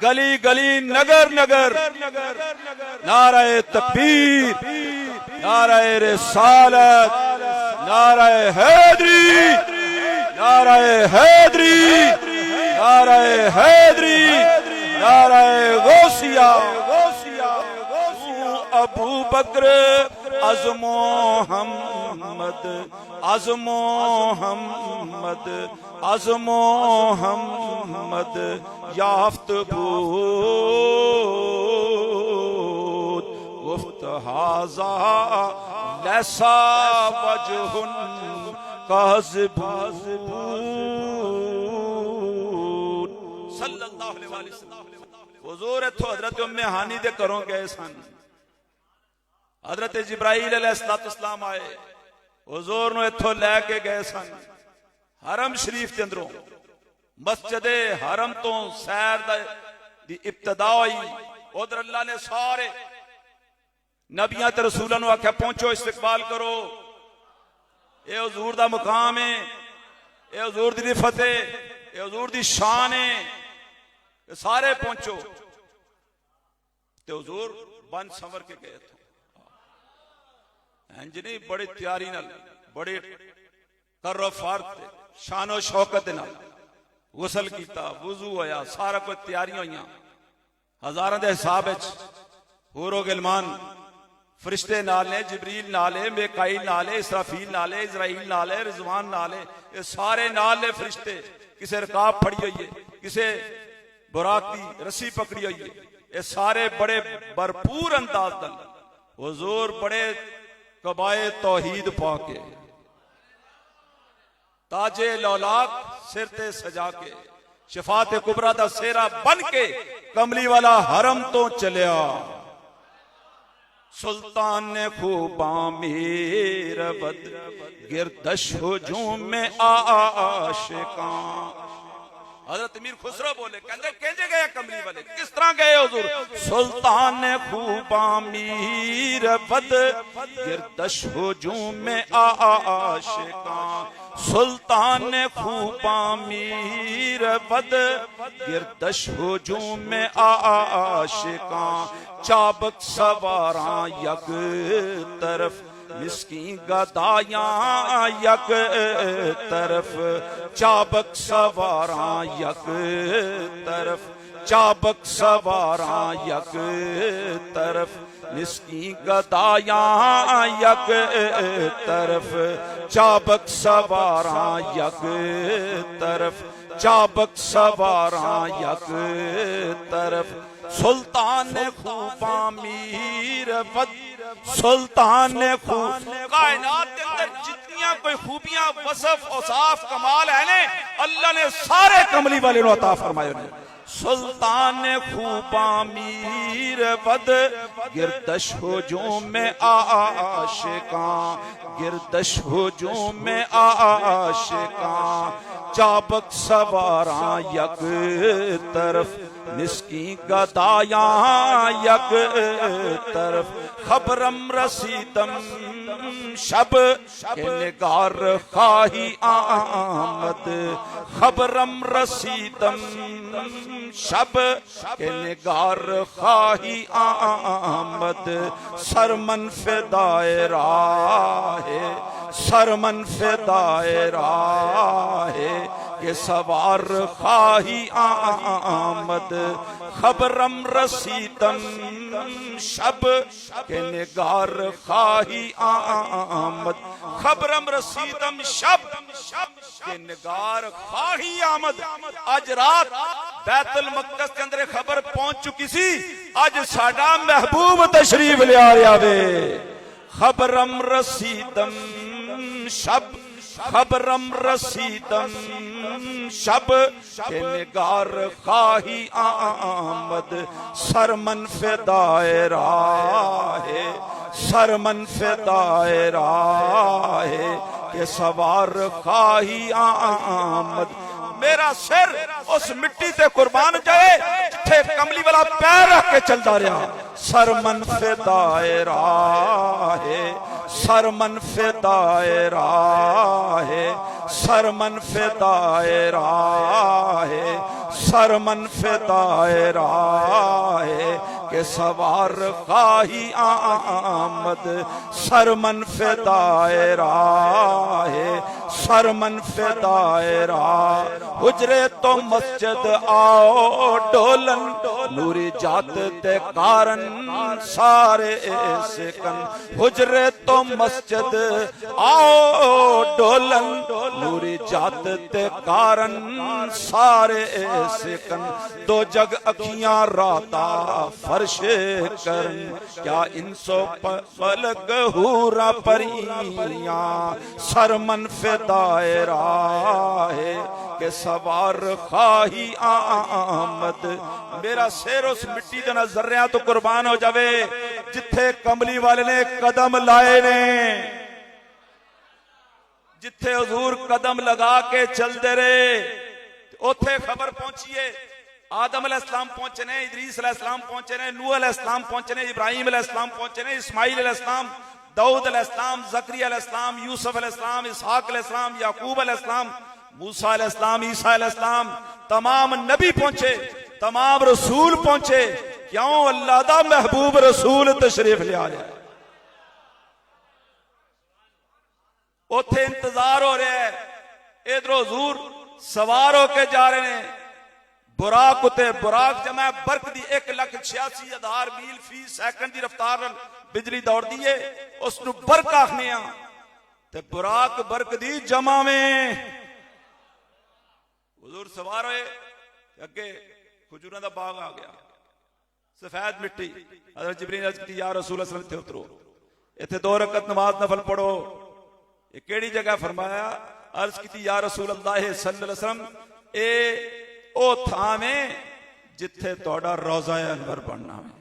गली गली नगर नगर, नाराए तकबीर, नाराए रिसालत, नाराए हैदरी, नाराए हैदरी, नाराए हैदरी, नाराए गौसिया। अबू बकर अज़ मोहम्मद अज़ मोहम्मद अज़ मोहम्मद याफ्त बूद गुफ्त हाजा लैसा वजहुन काज़िबून। सल्लल्लाहु अलैहि वसल्लम हुजूर इत्थों हज़रत उम्मे हानी दे घरों गए सन। हज़रत जिब्राईल अलैहिस्सलाम आए, हुजूर नूं इत्थों लैके गए सन हरम शरीफ के अंदरों। मस्जिदे हरम तो सैर दी इब्तदा हुई। उधर अल्लाह ने सारे नबियां ते रसूलां नूं आख्या पहुंचो, इस्तकबाल करो, ये हुजूर दा मुकाम है, ये हुजूर दी रिफत है, ये हुजूर दी शान है, सारे पहुंचो। ते हुजूर बन संवर के गए थे, इंज नहीं बड़ी तैयारी नाल, बड़े कर्रो फारत शानो शौकत नाल गुसल किया, वुजू होया, सारा कुछ तैयारियां होइयां। हजारां दे हिसाब विच हूरो गिलमान फरिश्ते नाल ने, जिबरील नाल है, मिकाईल नाल है, इसराफील नाल है, इजराइल नाल है, रिजवान नाल है, ये सारे नाल ने फरिश्ते। किसे रकाब फड़ी हुई है, किसे बुराक दी रस्सी पकड़ी हुई है। ये सारे बड़े भरपूर अंदाज नाल हुजूर बड़े कबाए तौहीद पाके ताजे लौलाक सिर ते सजा के शफात कुबरा दा सेहरा बन के कमली वाला हरम तो चलिया। सुल्तान ने खूबा मेर बद गिरदश हुजूम में आशिकां। हजरत अमीर खुसरो बोले, कहते गए कमली वाले, किस तरह गए हुजूर? सुल्तान ने खूबा मीर बद गिरदश हुजूम में आशिकां। सुल्तान ने खूबा मीर बद गिरदश हुजूम में आशिकां। चाबक सवारा यक तरफ, मिस्कीन गदायां यक तरफ। चाबक सवारा यक तरफ, चाबक सवारा यक तरफ, मिस्कीन गदायां यक तरफ। चाबक सवारा यक तरफ, चाबक सवारा यक तरफ। सुल्तान खूबा मीर वद सुल्तान खूब कायनात के अंदर जितनियां कोई खूबियां वसफ औसाफ कमाल है ने अल्लाह ने सारे कमली वाले नु अता फरमाए ने सुल्तान खूबा मीर वद गिरदश हुजूम में आशिका गिरदश हुजूम में आशिका चाबक सवारा यक तरफ निस्की गदाया यक तरफ खबरम रसीदम शब के निगार खाही आमद खबरम रसीदम शब के निगार खाही आमद सरमन फिदाए राहे सरमन फिदाए राहे के सवार खाही आमद खबरम रसीदम शब के निगार खाही आमद खबरम रसीदम शब के निगार खाही आमद आज रात बैतुल मक़दस के अंदर खबर पहुंच चुकी सी आज साडा महबूब तशरीफ ले आ रहा वे खबरम रसीदम शब खबरम रसीदम शब के निगार खाही आमद सरमन फिदाए राहे सरमन फिदाए राहे के सवार खाही आमद मेरा सिर उस मिट्टी से कुर्बान जाए जिथे कमली वाला पैर रख के चलता रहा सरमन फिदाए राहे सरमन फिदाए राहे सरमन फिदाए राहे सरमन फिदाए राहे के सवार खाही आमद सरमन फिदाए राहे सरमन फिदाए राह हुजरे तो मस्जिद आओ डोलन नूरी जात ते कारण सारे सिकन हुजरे तो मस्जिद आओ डोलन नूरी जात ते कारण सारे सिकन दो जग अखियां राता फर्श करन क्या इंसो पलक हूरा परियां सरमन फिदाए राहे के सवार खाही आमद मेरा सिर उस मिट्टी दे नजरिया तो कुर्बान हो जावे जिथे कमली वाले ने कदम लाए ने जिथे हुजूर कदम लगा के चलते रहे उथे खबर पहुंची है आदम अलैहिस्सलाम पहुंचे ने इदरीस अलैहिस्सलाम पहुंचे ने नूह अलैहिस्सलाम पहुंचे ने इब्राहिम अलैहिस्सलाम पहुंचे ने इस्माइल अलैहिस्सलाम दाऊद अलैहिस्सलाम जकरिया अलैहिस्सलाम यूसुफ अलैहिस्सलाम इसहाक अलैहिस्सलाम याकूब अलैहिस्सलाम मूसा अलैहिस्सलाम ईसा अलैहिस्सलाम तमाम नबी पहुंचे तमाम रसूल पहुंचे क्यों अल्लाह दा महबूब रसूल तशरीफ ले आया उथे इंतजार हो रहा है इधर हुजूर सवार होके जा रहे हैं बुराक उते बुराक जमा बरक दी 1,86,000 मील फी सैकंड की रफ्तार बिजली दौड़ती है उसनू बरक आखने ते बुराक बरक दी जमा में हुजूर सवार होए अगे खजूरां दा बाग आ गया सफेद मिट्टी हज़रत जिब्रील अर्ज़ की या रसूल अल्लाह इत्थे उतरो इत्थे 2 रकत नमाज नफल पढ़ो ये केड़ी जगह फरमाया अर्ज की या रसूल अल्लाह सल्लल्लाहु अलैहि वसल्लम ए ओ थावे जिथे तोड़ा रोज़ा अनवर बनना है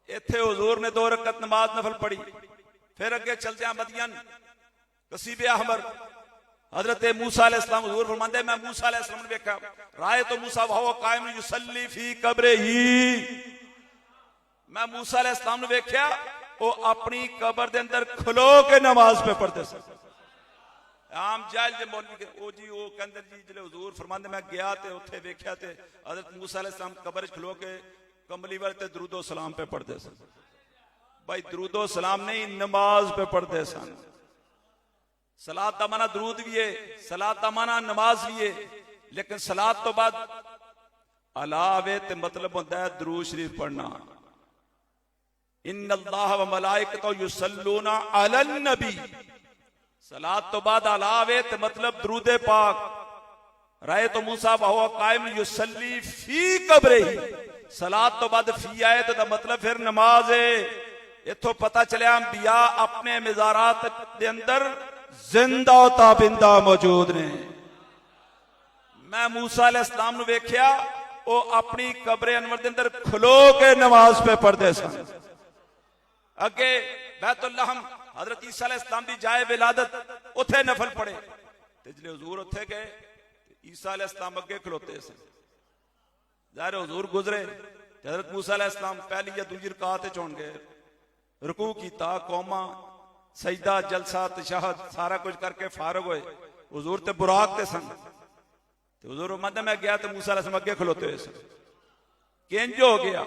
इत्थे हुजूर ने 2 रकत नमाज नफल पढ़ी फिर अगे चलते हैं मदियन कसीबे अहमर हजरत मूसा अलैहिस्सलाम हुजूर फरमांदे मैं मूसा अलैहिस्सलाम ने देखा राय तो मूसा वह कायम युसल्ली फी कब्रे ही मैं मूसा अलैहिस्सलाम ने देखा वो अपनी कब्र दे अंदर खलो के नमाज पे पढ़ते सन आम जाहिल दे मौलवी के ओ जी ओ कहंदे जी जिले हुजूर फरमांदे मैं गया ते उथे वेख्या ते हजरत मूसा अलैहिस्सलाम कब्र च खलो के कमली वाले ते दुरूदो सलाम पे पढ़ते सन भाई दुरूदो सलाम नहीं नमाज पे पढ़ते सन सलात का माना दरूद भी है सलात का माना नमाज भी है लेकिन सलात तो बाद अलावे ते मतलब होता है दुरूद शरीफ पढ़ना इन्नल्लाह व मलाइकतहु युसल्लूना अलन नबी सलात तो बाद अलावे ते मतलब दुरूद पाक राय तो मूसा बहु कायम युसल्ली फी कब्रे ही सलात तो बाद फी आए तो मतलब फिर नमाज है। इथों पता चलिया अंबिया अपने मज़ारात के अंदर जिंदा ताबिंदा मौजूद ने। मैं मूसा अलैहिस्सलाम नु वेख्या वो अपनी कब्रे अनवर के अंदर खलो के नमाज पे पढ़ते सन। अगे बैतुल्लाहम हजरत ईसा अलैहिस्सलाम की जाए विलादत उथे नफल पढ़े ते जिले हुजूर उथे गए ईसा अलैहिस्सलाम अगे खलोते सन। ज़ाहिर हुजूर गुजरे हजरत मूसा अलैहिस्सलाम पहली या दूसरी रकात च होण गए, रुकू कीता, कौमा सजदा जलसा तशहद सारा कुछ करके फारग होए। हुजूर ते बुराक ते सन ते हुजूर मद मैं गया तो मूसा अलैहिस्सलाम अगे खलोते हुए सन। किंज हो गया?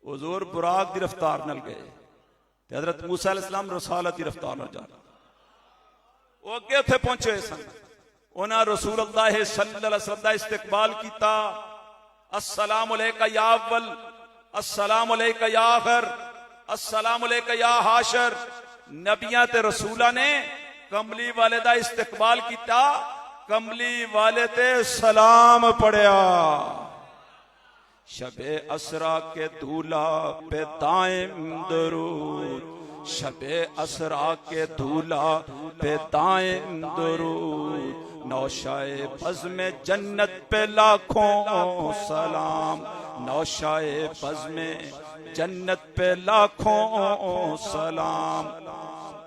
हुजूर बुराक की रफ्तार नाल गए ते हजरत मूसा अलैहिस्सलाम रसालत की रफ्तार नाल जा वो अगे उत्थे पहुंचे हुए सन। उन्हां रसूलुल्लाह सल्लल्लाहु अलैहि वसल्लम दा इस्तकबाल कीता। अस्सलाम अलैका या अव्वल, अस्सलाम अलैका या आखिर, अस्सलाम अलैका या हाशर। नबियां ते रसूलां ने कमली वाले दा इस्तकबाल किया, कमली वाले ते सलाम पढ़िया। शबे असरा के दूल्हा पे दाएम दरूद, शबे असरा के दूल्हा पे दाएम दरूद। नौशाए बज़ में जन्नत पे लाखों सलाम, नौशाए बज़ में जन्नत पे लाखों सलाम।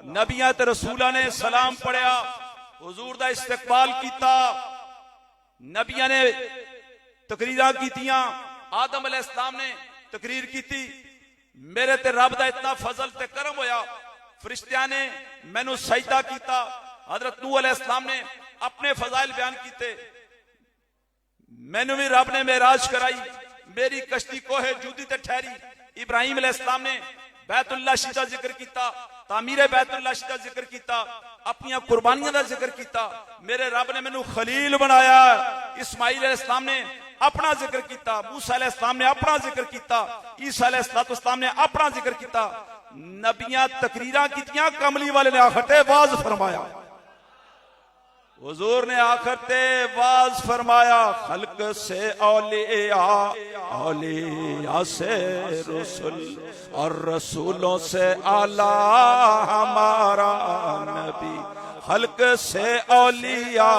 नबियां ते रसूलां ने सलाम पढ़िया, हुजूर दा इस्तकबाल कीता। नबियां ने तकरीरां कीतियां, आदम अलैहिस्सलाम ने तकरीर कीती। मेरे ते रब दा इतना फजल ते करम होया, फरिश्तियां ने मैनू सजदा कीता। हजरत नूह अलैहिस्सलाम ने अपने फजाइल बयान किए। मैनू भी रब ने मेराज कराई, मेरी कश्ती कोहे जूदी ते ठहरी। इब्राहिम अलैहिस्सलाम ने बैतुल्लाह शरीफ का जिक्र किया, तामीरे बैतुल्लाह शरीफ का जिक्र किया, अपनी कुर्बानियां का जिक्र किया। मेरे रब ने मैनू खलील बनाया। इस्माइल अलैहिस्सलाम ने अपना जिक्र किया, मूसा अलैहिस्सलाम ने अपना जिक्र किया, ईसा अलैहिस्सलाम ने अपना जिक्र किया। नबियां तकरीरां कीतियां, कमली वाले ने आखिर ते वाज फरमाया। हुजूर ने आखिर ते वाज फरमाया, खल्क से औलिया, औलिया से रसूल और रसूलों से आला हमारा नबी। खल्क से औलिया,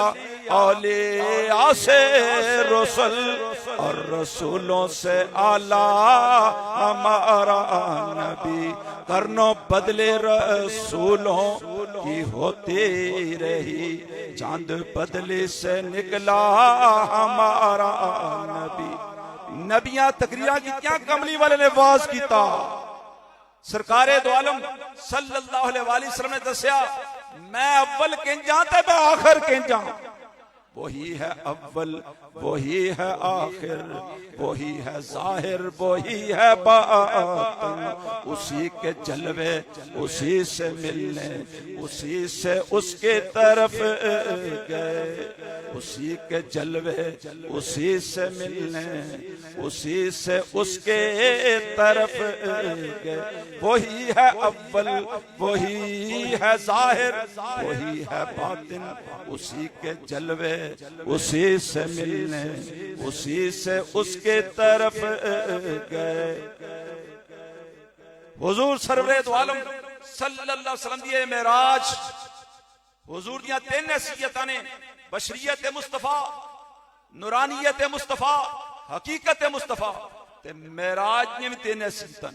औलिया से रसूल और रसूलों से आला हमारा नबी। करनो बदले रसूलों की होती रही, चांद बदले से निकला हमारा नबी। नबियां तकरीरां कीतियां, कमली वाले ने वाज कीता। सरकारे दो आलम सल्लल्लाहु अलैहि वसल्लम ने दसिया, मैं अव्वल किंजा ते मैं आखिर किंजा। वही है अव्वल, वही है आखिर, वही है जाहिर, वही है बातिन। उसी के जलवे उसी से मिलने, उसी से उसके तरफ गए। उसी के जलवे उसी से मिलने, उसी से उसके तरफ गए। वही है अव्वल, वही है जाहिर, वही है बातिन। उसी के जलवे उसी से मिलने, उसी से उसके तरफ गए। हुजूर सरवरे दो आलम सल्लल्लाहु अलैहि वसल्लम दी मेराज, हुजूर दियां तीन हैसियतां ने, बशरियत मुस्तफा, नूरानियत मुस्तफा, हकीकत मुस्तफा ते मेराज ने भी तीन हैसियतां,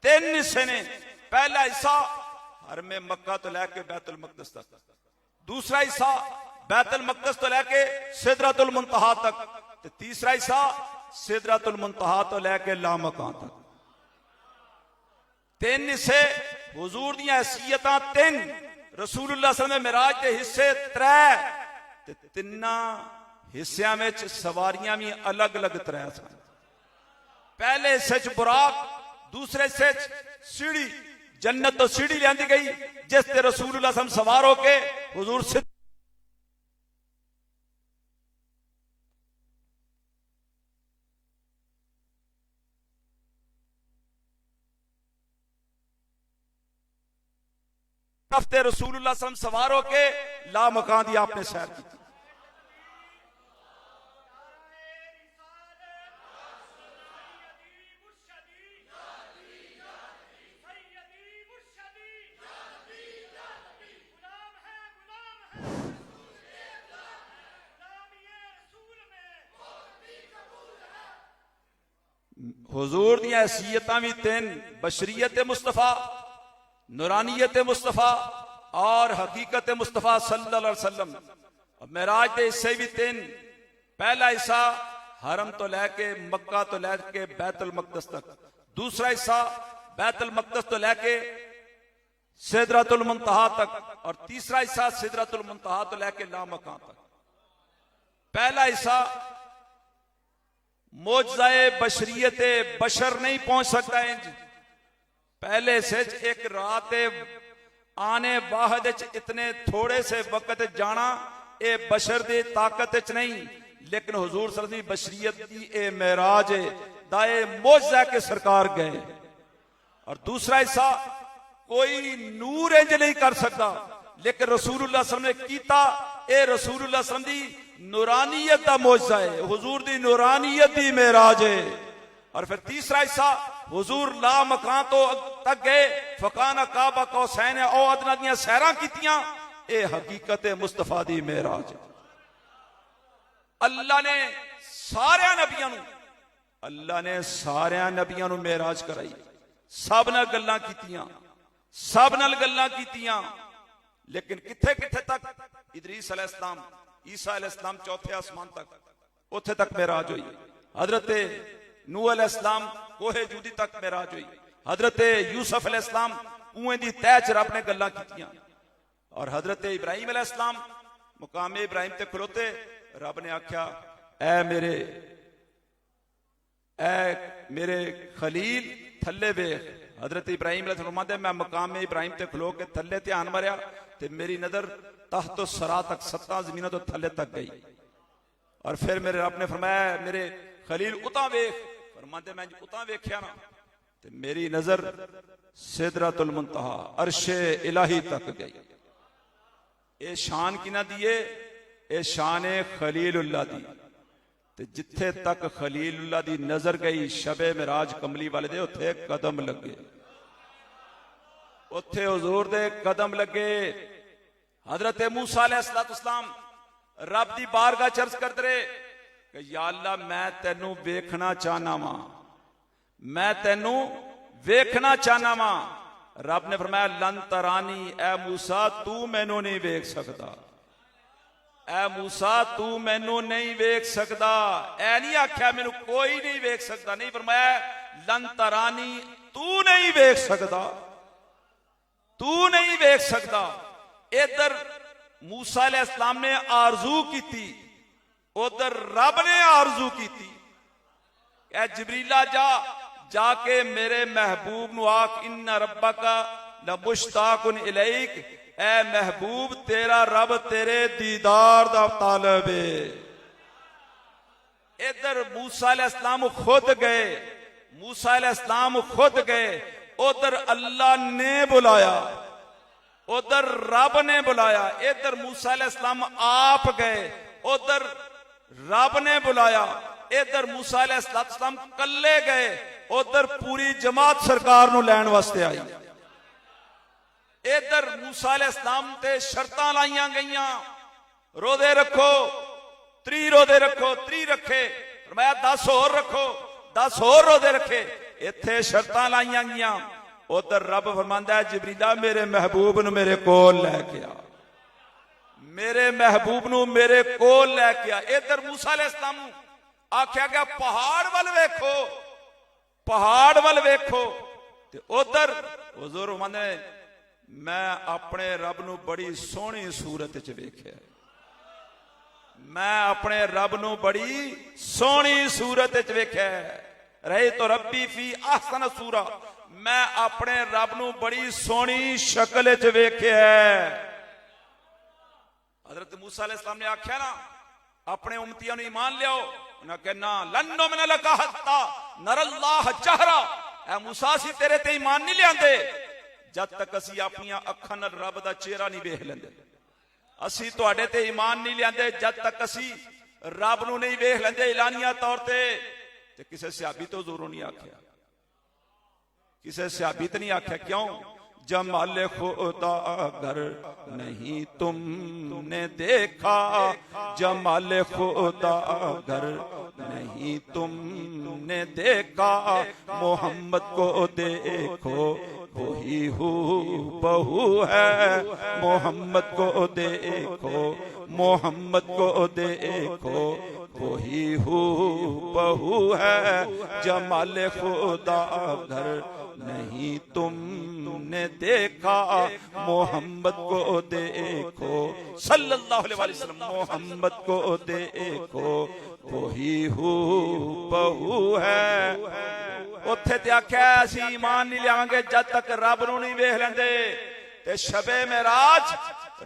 तीन हिस्से ने। पहला हिस्सा हरमे मक्का तो लैके बैतुल मक़दस तक, दूसरा हिस्सा बैतुल मक़दस तो लैके सिदरतुल मुंतहा तक, ते तीसरा हिस्सा सिदरतुल मुंतहा तो लैके लामकान तक। तीन हिस्से हुजूर दी हैसियतां तीन, रसूलुल्लाह सल्लल्लाहु अलैहि वसल्लम मेराज के हिस्से त्रै, ते तिन्ना हिस्सियां विच सवारियां भी अलग अलग त्रै सन। पहले हिस्से च बुराक, दूसरे हिस्से च सीढ़ी, जन्नत तो सीढ़ी लियांदी गई जिस ते रसूलुल्लाह सल्लल्लाहु अलैहि वसल्लम सवार होके हुजूर से रसूलुल्लाह सल्लल्लाहु अलैहि वसल्लम सवार होके ला मकान दी आपने सैर की। हुजूर दी हैसियतां भी तीन, बशरीयत मुस्तफा, नूरानियत मुस्तफा और हकीकत मुस्तफा सल्लल्लाहु अलैहि वसल्लम। मेराज के हिस्से भी तीन। पहला हिस्सा हरम तो लैके मक्का तो लैके बैतुल मकदस तक, दूसरा हिस्सा बैतुल मकदस तो लैके सिदरतुल मुंतहा तक, और तीसरा हिस्सा सिदरतुल मुंतहा तो लैके लामकान तक। पहला हिस्सा मोजज़ाए बशरियत बशर नहीं पहुंच सकता इंज। पहले से एक रात आने वाहद इतने थोड़े से वक्त जाना ए बशर दी ताकत च नहीं, लेकिन हुजूर सल्लल्लाहु अलैहि वसल्लम बशरियत दी ए मेराज दाए मोजज़ा के सरकार गए। और दूसरा हिस्सा कोई नूर इंज नहीं कर सकता, लेकिन रसूलुल्लाह सल्लल्लाहु अलैहि वसल्लम ने कीता। ए रसूलुल्लाह सल्लल्लाहु अलैहि वसल्लम दी नूरानियत दा मोजज़ा है, हुजूर दी नूरानियत दी मेराज है। और फिर तीसरा हिस्सा हुजूर ला मकान तो तक गए, फकाना काबा कौसैन औ अदना दियां सैरां कीतियां। ए हकीकत मुस्तफा दी मेराज। अल्लाह ने सारे नबियां नू मेराज कराई, सब नाल गल्लां कीतियां, सब नाल गल्लां कीतियां। लेकिन किथे किथे तक? इदरीस अलैहिस्सलाम, ईसा अलैहिस्सलाम चौथे आसमान तक, उथे तक मेराज हुई। हजरत नूह अलैहिस्सलाम कोहे जूदी तक मेराज हुई। हजरत यूसुफ अलैहिस्सलाम कुएं दी तह च रब ने गल्लां कीतियां। और हजरत इब्राहिम अलैहिस्सलाम मुकामे इब्राहिम ते खलोते, रब ने आख्या ऐ मेरे खलील थले वेख। हजरत इब्राहिम अलैहिस्सलाम दे मैं मुकामे इब्राहिम ते खलो के थले ध्यान मारिया ते मेरी नजर तहतो सरा तक, 7 जमीनों तो थले तक गई। और फिर मेरे रब ने फरमाया मेरे खलील उता वेख। फरमाते मैं उता वेख्या ना ते मेरी नजर सिदरतुल मुंतहा अर्शे इलाही तक गई। ए शान किना दिए? ए शान खलीलुल्लाह दी। ते जिथे तक खलीलुल्लाह दी नजर गई, शबे मिराज कमली वाले दे उथे कदम लगे, उथे हुजूर दे कदम लगे। हजरत मूसा अलैहिस्सलाम रब दी बारगाह चर्च करते रहे कि या अल्लाह मैं तेनू वेखना चाहना वा, मैं तेनू वेखना चाहना वा। रब ने फरमाया लन तरानी, ए मूसा तू मैनू नहीं वेख सकता, ए मूसा तू मैनू नहीं वेख सकता। ऐ नहीं आख्या मैनू कोई नहीं वेख सकता, नहीं फरमाया लन तरानी, तू नहीं वेख सकता, तू नहीं वेख सकता। इधर मूसा अलैहिस्सलाम ने आरजू की थी, उधर रब ने आरजू की थी। ऐ जिब्रीला जाके मेरे महबूब नु आख इन्ना रब्बका लमुश्ताकुन इलैक, ऐ महबूब तेरा रब तेरे दीदार दा तालब है। इधर मूसा अलैहिस्सलाम खुद गए, मूसा अलैहिस्सलाम खुद गए, उधर अल्लाह ने बुलाया, उधर रब ने बुलाया। इधर मूसा अलैहिस्सलाम आप गए, उधर रब ने बुलाया। इधर मूसा अलैहिस्सलाम कल्ले गए, उधर पूरी जमात सरकार नू लैण वास्ते आई। इधर मूसा अलैहिस्सलाम ते शर्तां लाइयां गईयां, रोजे रखो, 3 रोजे रखो, 3 रखे। फरमाया 10 होर रखो, 10 होर रोजे रखे। इत्थे शर्तां लाइयां गईयां। उधर रब फरमांदा है जिब्रीला मेरे महबूब नू मेरे कोल लैके आ, मेरे महबूब नू मेरे कोल लैके आ। इधर मूसा अलैहिस्सलाम आख्या गया पहाड़ वल वेखो, पहाड़ वल वेखो। ते उधर हुजूर फरमांदे मैं अपने रब नू बड़ी सोहनी सूरत च वेख्या, मैं अपने रब नू बड़ी सोहनी सूरत च वेख्या। रहे तो रब्बी फी अहसन सूरा, मैं अपने रब नू बड़ी सोहनी शक्ल च वेख्या। हजरत मूसा अलैहिस्सलाम ने आख्या ना अपने उम्मतियां नू ईमान लियाओ, उन्हें कहना लन नुमिन लका हत्ता नरल्लाह जहरा। ऐ मूसा असीं तेरे ते ईमान नहीं लियांदे जद तक असीं अपनियां अखां नाल रब दा चेहरा नहीं वेख लैंदे। असीं तुहाडे ते ईमान नहीं लियांदे जद तक असीं रब नू नहीं वेख लैंदे ऐलानिया तौर ते। किसी सहाबी तो जोरों नहीं आख्या, किसी सहाबी तो नहीं आख्या। क्यों? जमाल खुदा अगर नहीं तुमने देखा, जमाल खुदा अगर नहीं नहीं तुमने देखा मोहम्मद को देखो वही हूबहू है मोहम्मद को देखो मोहम्मद को देखो वही हूबहू है जमाल खुदा घर नहीं तुमने देखा मोहम्मद को देखो सल्लल्लाहु अलैहि वसल्लम मोहम्मद को देखो वही हूबहू है। उत्थे ते आख्या असीं ईमान नहीं लियांगे जद तक रब नूं नहीं वेख लैंदे। ते शबे मेराज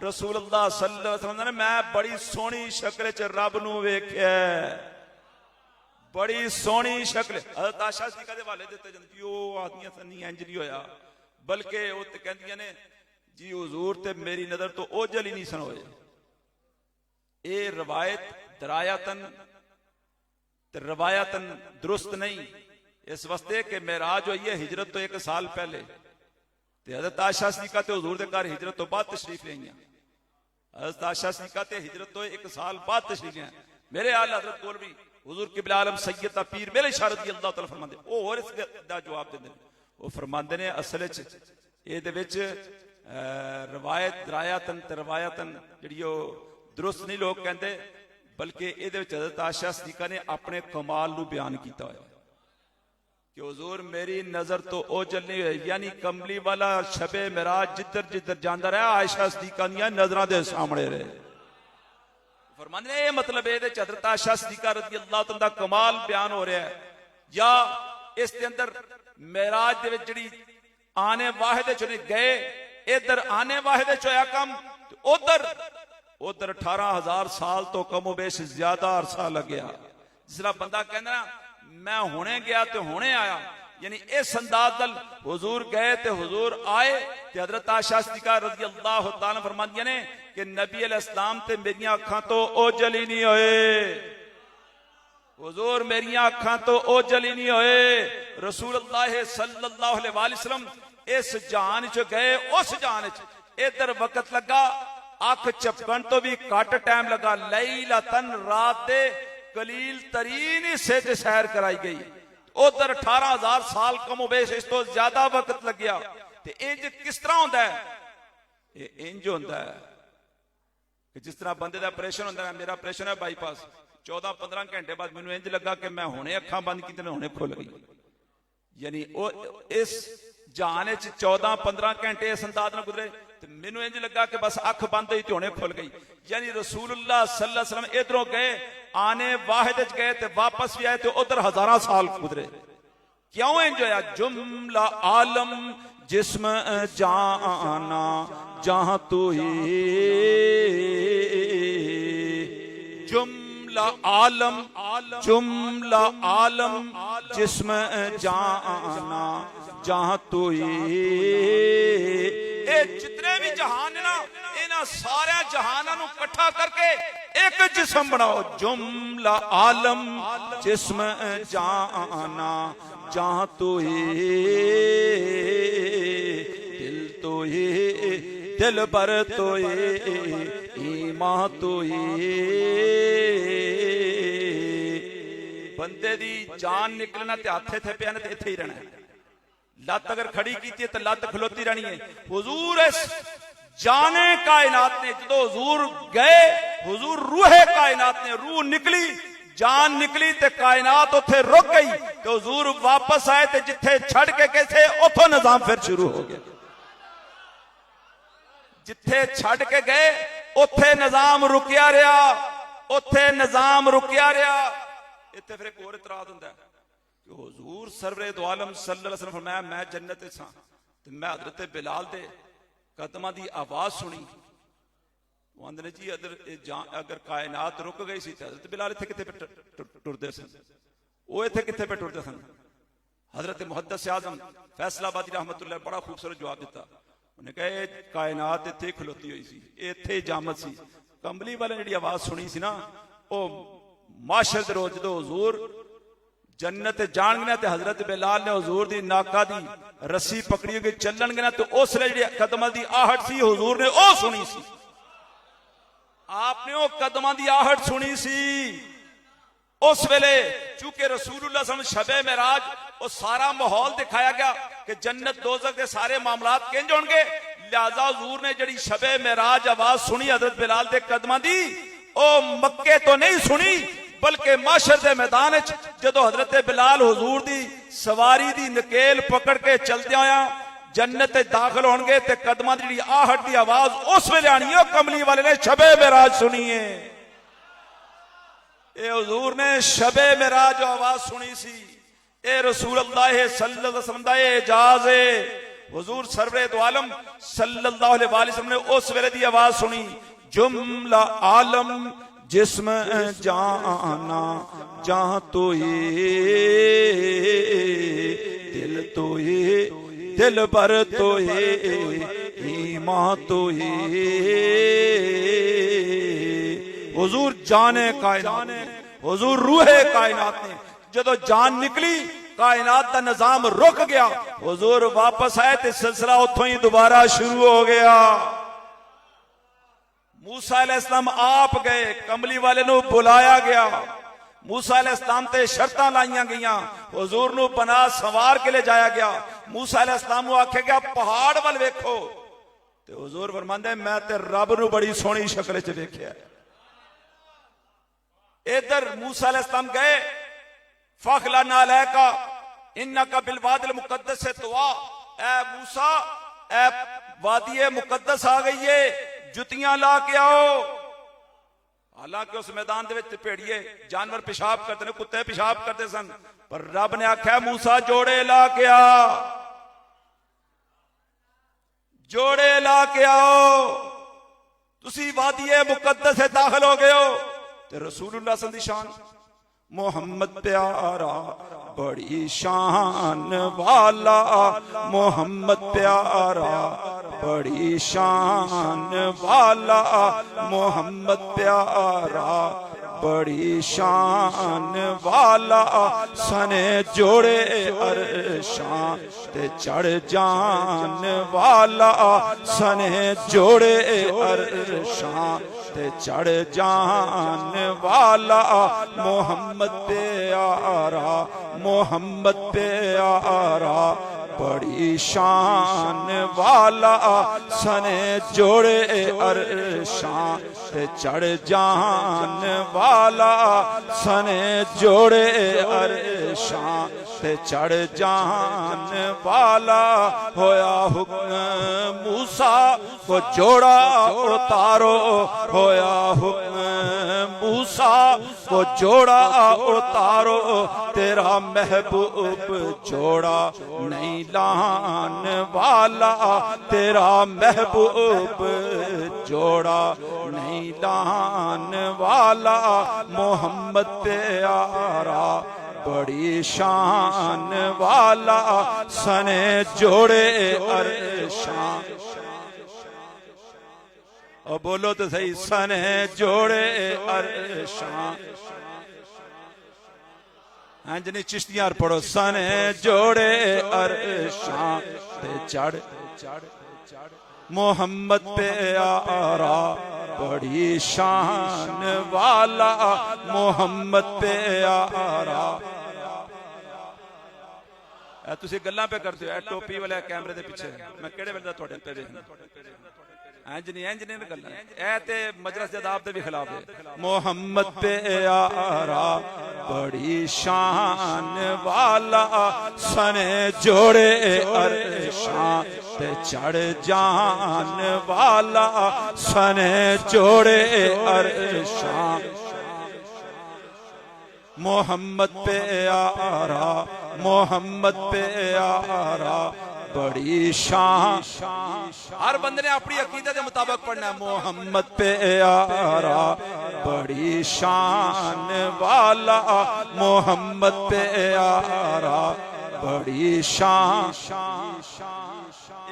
रसूलुल्लाह सल्लल्लाहु अलैहि वसल्लम ने मैं बड़ी सोहनी शक्ल च रब नूं वेख्या बड़ी सोहनी शक्ल। हज़रत आयशा सिद्दीक़ा दे हवाले दिते जंदी ओ आदमियां सनी इंज नहीं होया बल्कि ओ ते कहंदियां ने जी हुजूर ते मेरी नजर तो ओझल ही नहीं सन होए। ये रवायत दरायतन ते रवायतन दुरुस्त नहीं इस वास्ते कि मेराज हुई है हिजरत तो 1 साल पहले ते हज़रत आयशा सिद्दीक़ा ते हुजूर दे घर हिजरत तो बाद तशरीफ लेआईयां। हज़रत आयशा सिद्दीक़ा ते हिजरत तो 1 साल बाद तशरीफ लेआईयां। मेरे आला हज़रत कोल भी हुजूर किबला आलम सैयद पीर मेरे शारद दी अल्लाह तआला फरमांदे ओ और इस दा जवाब देंदे ओ फरमांदे ने असल च इहदे विच रवायत दरायतन ते रवायतन जिहड़ी ओ दुरुस्त नहीं लोग कहंदे बल्कि इहदे विच हज़रत आयशा सिद्दीक़ा ने अपने कमाल नूं बयान कीता होया कि हुजूर मेरी नजर तो ओझल नहीं हुई यानी कमली वाला शबे मेराज जिधर जिधर जांदा रहा आयशा सिद्दीक़ा दियां नजरां दे सामने रहे। फरमांदे ने मतलब हज़रत आयशा सिद्दीक़ा रज़ी अल्लाह तआला दा कमाल बयान हो रहा है या इस दे अंदर मेराज दे विच जिहड़ी आने वाहिद च गए इधर आने वाहिद च होया कम उधर 18,000 साल तो कमो बेश ज्यादा अरसा लग गया। जिसला बंदा कहना मैं हुणे गया तो हुणे आया यानी इस अंदाज नाल हुजूर गए ते हुजूर आए ते हज़रत आयशा सिद्दीक़ा रज़ी अल्लाह तआला फरमांदियां ने कि नबी अलैहिस्सलाम ते मेरियां अखां तो ओझल ही नहीं होए हुजूर मेरियां अखां तो ओझल ही नहीं होए। रसूलुल्लाह सल्लल्लाहु अलैहि वसल्लम इस जान च गए उस जान च इधर वक्त लगा अख झपकन तो भी घट टाइम लगा लैलतन रात दे कलील तरीन हिस्से च सैर कराई गई उधर 18,000 साल कमो बेश इस तो ज्यादा वक्त लग गया। ते इंज किस तरह होंदा है ये इंज होंदा है कि जिस तरह बंदे दा ऑपरेशन होंदा है मेरा ऑपरेशन है बाईपास 14-15 घंटे बाद मैनू इंज लगा कि मैं हुणे अखां बंद की हुणे खुल गई यानी इस जान च 14-15 घंटे इस अंदाज नाल गुजरे ते मैनू इंज लगा कि बस अख बंद हुई ते हुणे खुल गई। यानी रसूलुल्लाह सल्लल्लाहु अलैहि वसल्लम इधरों गए आने वाहिद च गए ते वापस भी आए ते उधर हजारां साल गुजरे। क्यों इंज होया जुमला आलम जिस्म जाना जहां तू ही जुमला आलम जिस्म जाना जहां तू ही जितने भी जहान है ना इन्हां सारे जहानां नूं इकट्ठा करके एक जिस्म बनाओ जुमला आलम जिस्म जाना जहां तू ही दिल तो ही दिल बर तो ही ईमान तो ही बंदे दी जान निकलना ते हाथे थे पिया ने ते इत्थे ही रहना लत अगर खड़ी की तो लत खलोती रहनी है। हुजूर इस जाने कायनात ने जो हुजूर गए हुजूर रूहे कायनात ने रूह निकली जान निकली ते कायनात उथे रुक गई तो हुजूर वापस आए ते जिथे छड़ के कैसे उथों निजाम फिर शुरू हो गया। जिथे छड़ के गए उथे निजाम रुकिया रहा उथे निजाम रुकिया रहा। इत्थे फिर एक और इतराज हुंदा है कि हुजूर सरवरे दो आलम सल्लल्लाहु अलैहि वसल्लम फरमाया मैं जन्नत च सां ते मैं हजरत बिलाल दे कदमां दी आवाज सुनी आंदे ने जी अगर कायनात रुक गई सी हजरत बिलाल इत्थे कित्थे टुरदे सन वो इत्थे कित्थे पे टुरदे सन। हजरत मुहद्दिस आजम फैसलाबादी रहमतुल्लाह बड़ा खूबसूरत जवाब दिता उन्हें कहा कायनात इत्थे खलोती हुई सी इत्थे जामत सी कंबली वाले जिहड़ी आवाज सुनी सी ना ओ माशर दे रोज जदों हुजूर जन्नत जाणगे ते हजरत बिलाल ने हुजूर दी नाका दी रस्सी पकड़ी होगी चलणगे ना तो उसले जिहड़ी कदमां दी आहट सी हुजूर ने ओ सुनी सी आपने ओ कदमां दी आहट सुनी सी ओ उस वेले चूंकि रसूलुल्लाह सल्लल्लाहु अलैहि वसल्लम शबे मेराज वो सारा माहौल दिखाया गया कि जन्नत दोज़ख के सारे मामलात किंज होणगे। लिहाजा हुजूर ने जड़ी शबे मेराज आवाज सुनी हजरत बिलाल दे कदमां दी, ओ मक्के तो नहीं सुनी बल्कि माशर दे मैदान जदों हजरत बिलाल हुजूर दी सवारी दी नकेल पकड़ के चलदे होया जन्नत दाखिल होणगे ते कदमां दी आहट दी आवाज उस वेले आनी है। कमली वाले ने शबे मेराज सुनी है। ए हुजूर ने शबे मेराज आवाज सुनी सी। ए रसूलुल्लाह सल्लल्लाहु अलैहि वसल्लम दा एजाज है। हुजूर सरवरे दो आलम सल्लल्लाहु अलैहि वसल्लम ने उस वेले दी आवाज सुनी। जुमला आलम जिस्म जाना जहां तो ये दिल तो ये दिल भर तो ये ईमान तो ये हुजूर जाने कायनात ने, हुजूर रूहे कायनात ने। जदों जान निकली कायनात का निजाम रुक गया। हुजूर वापस आए तो सिलसिला उथों ही दोबारा शुरू हो गया। मूसा अलैहिस्सलाम आप गए, कमली वाले नू बुलाया गया। मूसा अलैहिस्सलाम ते शर्तां लाइया गईयां, हुजूर नू बना सवार के ले जाया गया। मूसा अलैहिस्सलाम नू आखे गया पहाड़ वाल वेखो, ते हुजूर फरमांदे मैं ते रब नू बड़ी सोहनी शक्ल च वेख्या। इधर मूसा अलैहिस्सलाम गए, फखला नालैका इन्नका बिल वादिल मुकद्दस से तुआ, ए मूसा ए वादी मुकद्दस आ गई है, जुतियां ला के आओ। हालांकि उस मैदान दे भेड़िए जानवर पेशाब करते ने, कुत्ते पेशाब करते सन, पर रब ने आख्या मूसा जोड़े ला के आ, जोड़े ला के आओ। तुसी वादी मुकद्दस से दाखिल हो गए हो। ते रसूलुल्लाह सल्लल्लाहु अलैहि वसल्लम दी शान मोहम्मद प्यारा बड़ी शान वाला, मोहम्मद प्यारा बड़ी शान वाला, मोहम्मद प्यारा बड़ी शान वाला। सने जोड़े अरशां ते चढ़ जान वाला, सने जोड़े अरशां ते चढ़ जान वाला, मोहम्मद प्यारा मोहम्मद प्यारा बड़ी शान वाला। सने जोड़े अरशां ते चढ़ जान वाला, सने जोड़े अरशां ते चढ़ जान वाला। होया हुक्म मूसा को जोड़ा उतारो, होया हुक्म मूसा को जोड़ा उतारो, तेरा महबूब जोड़ा नहीं लान वाला, तेरा महबूब जोड़ा नहीं लान वाला। मोहम्मद प्यारा बड़ी शान वाला, सने जोड़े अरशां। और बोलो तो सही, सने जोड़े अरशां। अंजनी चिश्तियां पढ़ो, सने जोड़े अरशां ते चढ़ मोहम्मद प्यारा बड़ी शान वाला, मोहम्मद प्यारा। तुसी गल्लां पे करते हो, टोपी वाले कैमरे दे पीछे मैं केड़े वेले दा तुहाडे पे देखना। इंज नहीं गल्लां, ए ते मजलिस दे अदाब दे भी खिलाफ है। मोहम्मद प्यारा बड़ी शान वाला, सने जोड़े अरशां ते चढ़ जान वाला, सने जोड़े अरशां। मोहम्मद प्यारा मोहम्मद प्यारा बड़ी शान। हर बंदे ने अपनी अकीदत के मुताबिक पढ़ना है। मोहम्मद प्यारा बड़ी शान वाला, मोहम्मद प्यारा बड़ी शान।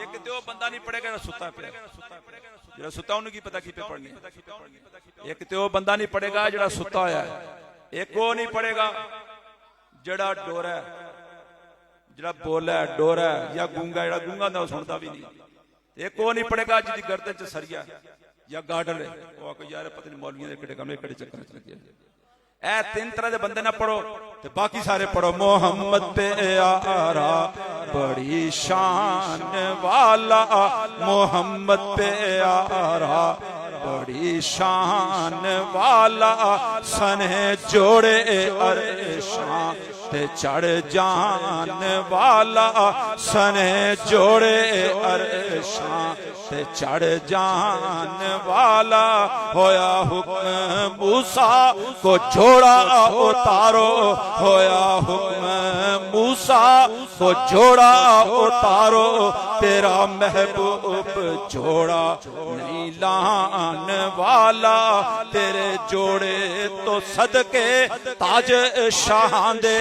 एक तो बंदा नहीं पढ़ेगा सुता पे, जो सुता उन्हें की पता की पे पढ़नी। एक तो बंदा नहीं पढ़ेगा जो सुता होया है, एक वो नहीं पढ़ेगा जड़ा डोरा है, जड़ा बोला है डोरा है, या गूंगा जड़ा गूंगा ना सुनता भी नहीं। एक वो नहीं पढ़ेगा जिसकी गर्दन च सरिया या गाडर है, वो यार पता नहीं मौलवियों के किड़े कमरे किड़े चक्कर च लगे। ए तीन तरह के बंदे ना पढ़ो ते बाकी सारे पढ़ो। मोहम्मद प्यारा बड़ी शान वाला, मोहम्मद प्यारा बड़ी शान वाला, सने जोड़े अरशां ते चढ़ जान वाला, सने जोड़े अरशां ते चढ़ जान वाला। होया हुक्म मूसा को जोड़ा उतारो, होया हुक्म मूसा को जोड़ा उतारो, तेरा महबूब जोड़ा नहीं लान वाला। तेरे जोड़े तो सदके ताज शाह दे,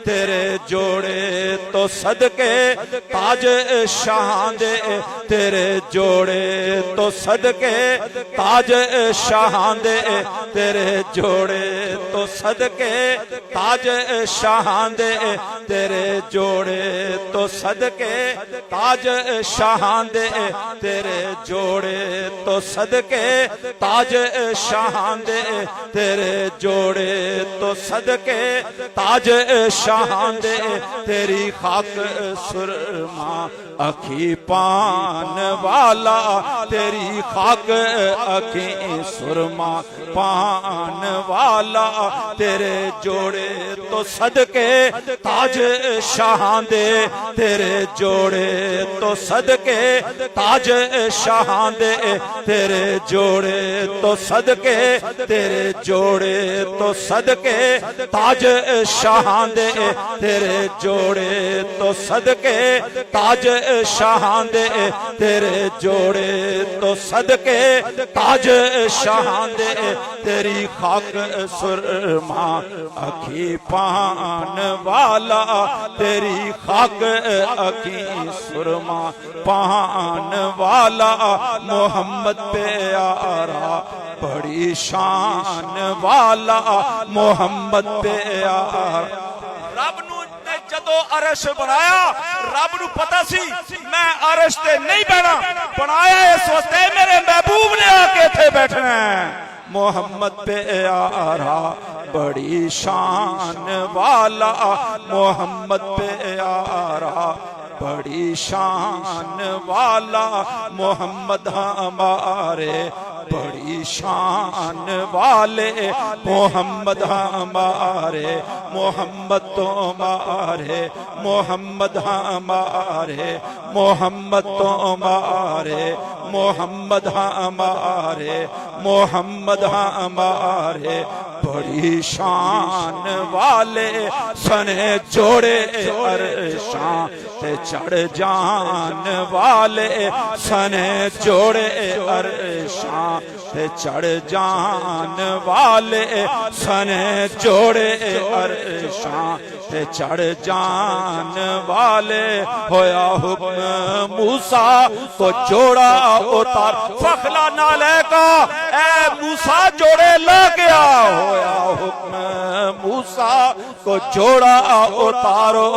तेरे जोड़े तो सदके ताज शाह दे, तेरे जोड़े तो सदके ताज शाह दे, तेरे जोड़े तो सदके ताज शाह दे, तेरे जोड़े तो सदके ताज शाह दे, तेरे जोड़े तो सदके ताज शाह दे, तेरे जोड़े तो सदके ताज शाह दे। तेरी खाक सुरमा अखी पान वाला, तेरी खाक अखी सुरमा पान वाला, तेरे जोड़े तो सदके ताज शाह दे, तेरे जोड़े तो सदके ताज शाह दे, तेरे जोड़े तो सदके, तेरे जोड़े तो सदके ताज शाह दे, तेरे जोड़े तो सदके ताज शाह दे, तेरे जोड़े तो सदके ताज शाह दे। तेरी खाक सुरमा अखी पान वाला, तेरी खाक अखी सुरमा पान वाला, मोहम्मद प्यारा बड़ी शान वाला, मोहम्मद प्यारा। रब नू जदों अरश बनाया, रब नू पता सी मैं अरश ते नहीं बैठना, बनाया इस वास्ते मेरे महबूब ने आके इत्थे बैठना है। मोहम्मद प्यारा बड़ी शान वाला, मोहम्मद प्यारा बड़ी शान वाला, मोहम्मद हमारे बड़ी शान वाले, मोहम्मद हमारे, मोहम्मद तुम्हारे, मोहम्मद हमारे, मोहम्मद तुम्हारे, मोहम्मद हमारे, मोहम्मद हमारे बड़ी शान वाले, सने जोड़े अरशां ते चढ़ जान वाले, सने जोड़े अरशां ते चढ़ जान वाले, सने जोड़े अरशां ते चढ़ जान वाले। होया हुक्म मूसा को जोड़ा उतार, फखला नाले का ए मूसा जोड़े ला गया। होया हुक्म मूसा को जोड़ा उतारो,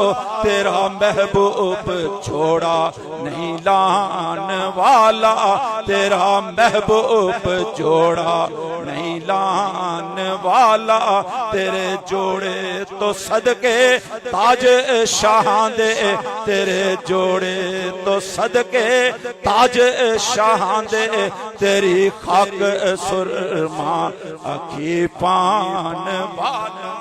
तेरा महबूब जोड़ा नहीं लान वाला, तेरा महबूब जोड़ा नहीं लान वाला। तेरे जोड़े तो सदके ताज शाह दे, तेरे जोड़े तो सदके ताज शाह दे, तेरी खाक सुरमा अखी पान वाला।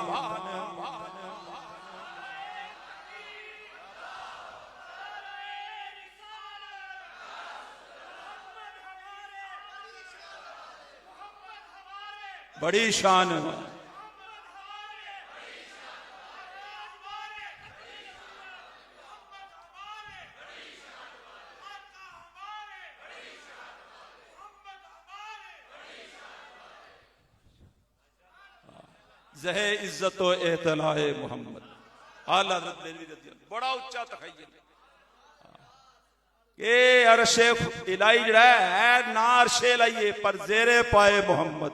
बड़ी शान ज़हे इज्जत व एतलाए मोहम्मद, आला बड़ा उच्चा तखय्युल। ये अरशे इलाही जड़ा है ना अरशे लाइए पर जेरे पाए मोहम्मद,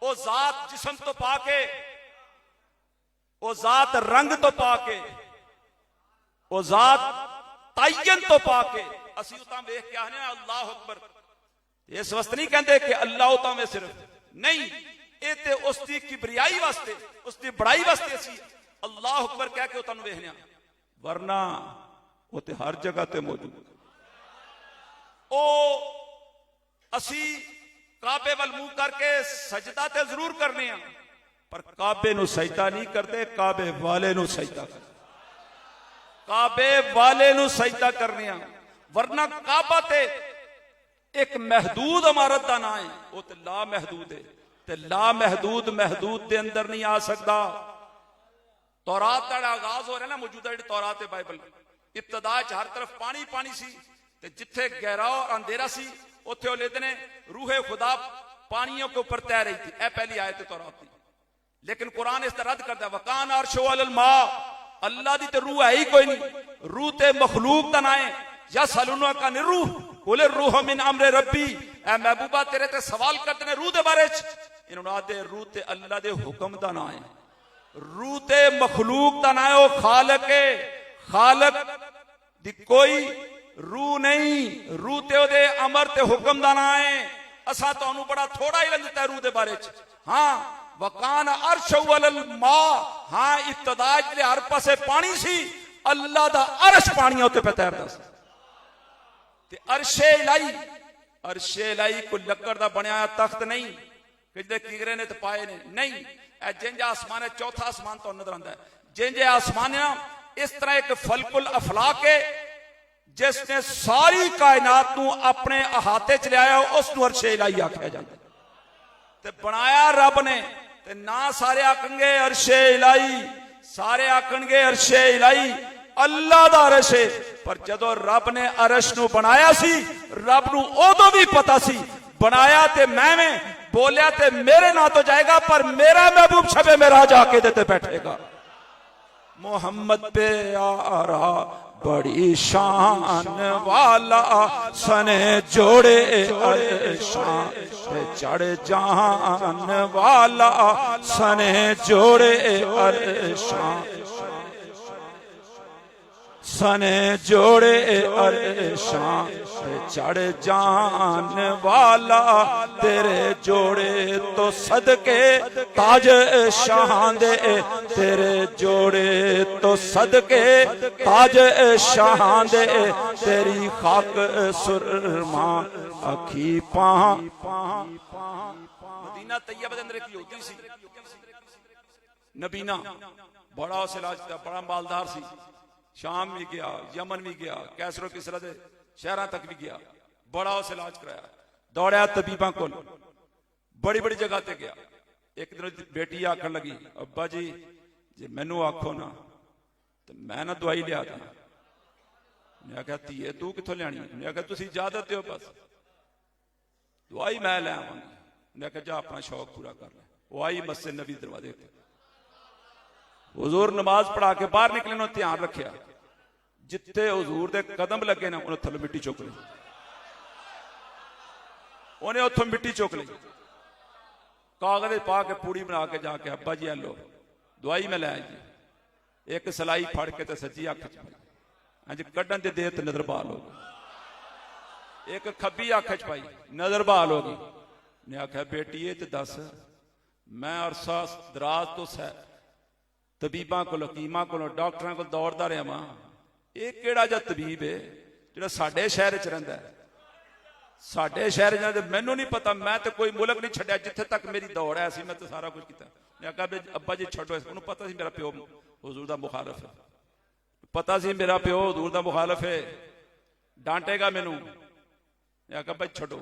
वो जात जिस्म तो पाके, वो जात रंग तो पाके, वो जात तयन तो पाके असी उतां वेख के आने अल्लाह अकबर। इस वस्त नहीं कहते कि अल्लाह उतां में सिर्फ नहीं, ये ते उसकी किबरियाई वास्ते, उसकी बड़ाई वास्ते असी अल्लाह अकबर कह के तुहानू वेखने, वरना वो ते हर जगह ते मौजूद। ओ असी काबे वल मुंह करके सजदा ते जरूर करने, पर काबे नू सजदा नहीं करते, काबे वाले नू सजदा करते, काबे वाले नू सजदा करने। वरना काबा ते एक महदूद इमारत का ना है, वो तो ला महदूद है, ते ला महदूद महदूद के अंदर नहीं आ सकता। तौरात का आगाज हो रहा है ना, मौजूदा जी तौरात है बाइबल, इब्तदा च हर तरफ पानी पानी सी, ते जिथे गहरा और अंधेरा सी उथे वो लेते ने रूहे खुदा पानियों के ऊपर तैर रही थी। यह पहली आयत तौरात थी। लेकिन कुरान इस तरह रद्द करता है, वकान अर्शो अलल मा, अल्लाह दी ते रूह है ही कोई नहीं, रूह ते मखलूक का ना है। या सलूना का निरूह बोले रूह मिन अमरे रब्बी, ए महबूबा तेरे ते सवाल करते ने रूह दे बारे च, इन्होंने आदे रूह ते अल्लाह दे हुक्म दा ना है, रूह ते मखलूक दा ना है। वो खालक है, खालक दी कोई रूह नहीं, रूह ते ओदे अमर ते हुक्म दा ना है। असा तुहानू बड़ा थोड़ा ही लंघता है रूह दे बारे च। हाँ वकान अर्श अलल मा, हाँ इब्तदा च हर पासे पानी सी, अल्लाह दा अर्श पानियां उत्ते पे तैरदा सी। ते अर्शे इलाही, अर्शे इलाही कोई लक्कड़ दा बनया तख्त नहीं, किते कीगरे ने ते पाए ने नहीं, ए जिंजा आसमान है, चौथा आसमान तो नजर आंदा है, जिंजे आसमान है इस तरह एक फलकुल अफलाक है जिसने सारी कायनात नू अपने अहाते च लिया, उसनू अर्शे इलाही आख्या जाता। ते बनाया रब ने, ते ना सारे आखणगे अर्शे इलाही, सारे आखणगे अर्शे इलाही अल्लाह दा अरश है। पर जदों रब ने अरश नू बनाया सी, रब नू उदों भी पता सी बनाया ते मैं बोलिया ते मेरे ना तो जाएगा, पर मेरा महबूब शबे मेरा जाके देते बैठेगा। मोहम्मद पे आ रहा बड़ी शान वाला, सने जोड़े शान चढ़ जान वाला, सने जोड़े अरशान, सने जोड़े अरशान चढ़ जान वाला, तेरे जोड़े तो सदके ताज शान दे, तेरे जोड़े तो सदके ताज शान दे, तेरी खाक सुरमा अखी पा। मदीना तैयबा दे अंदर एक यहूदी सी, नबीना, बड़ा उस इलाज का, बड़ा मालदार सी, शाम भी गया, यमन भी गया, कैसरो किसरा दे शहर तक भी गया, बड़ा उस इलाज कराया, दौड़या तबीबा को, बड़ी बड़ी जगह ते गया। एक दिन बेटी आखन लगी, अब्बा जी जे मैनू आखो ना तो मैं ना दवाई लिया था। मैं आख्या धीए तू कित्थों लियानी? मैं आख्या तुसीं इजाजत दिओ बस दवाई मैं लै आवांगी। मैं आख्या जा अपना शौक पूरा कर ले। वो आई मस्जिद नबी दरवाजे ते, हुजूर नमाज पढ़ा के बाहर निकले, उन्होंने ध्यान रखिया जिथे हुजूर दे कदम लगे ना उन्हें थल्लों मिट्टी चुक ली, उन्हें उथों मिट्टी चुक ली, कागज पा के पूड़ी बना के जाके अब्बा जी लो दवाई मैं लै आई जी। एक सलाई फड़ के ते सज्जी अख च पाई, अंज कड्ढन दे देर ते नजर बहाल हो गई, एक खब्बी अख च पाई नजर बहाल हो गई। ने आख्या बेटी ये ते दस, मैं अरसा दराज तो तबीबा को, हकीमा को, डॉक्टर को दौड़ता रहा वां, ये केड़ा जा तबीब है जिहड़ा साडे शहर च रहिंदा है, साडे शहर च मैनू नहीं पता, मैं तो कोई मुल्क नहीं छड्डिया जिथे तक मेरी दौड़ है, मैं तो सारा कुछ किया। मैं कहा अब्बा जी छड्डो, उन्होंने पता सी मेरा प्यो हुजूर दा मुखालफ है, पता सी मेरा प्यो हुजूर दा मुखालफ है, डांटेगा मैनू। मैं कहा भाई छड्डो,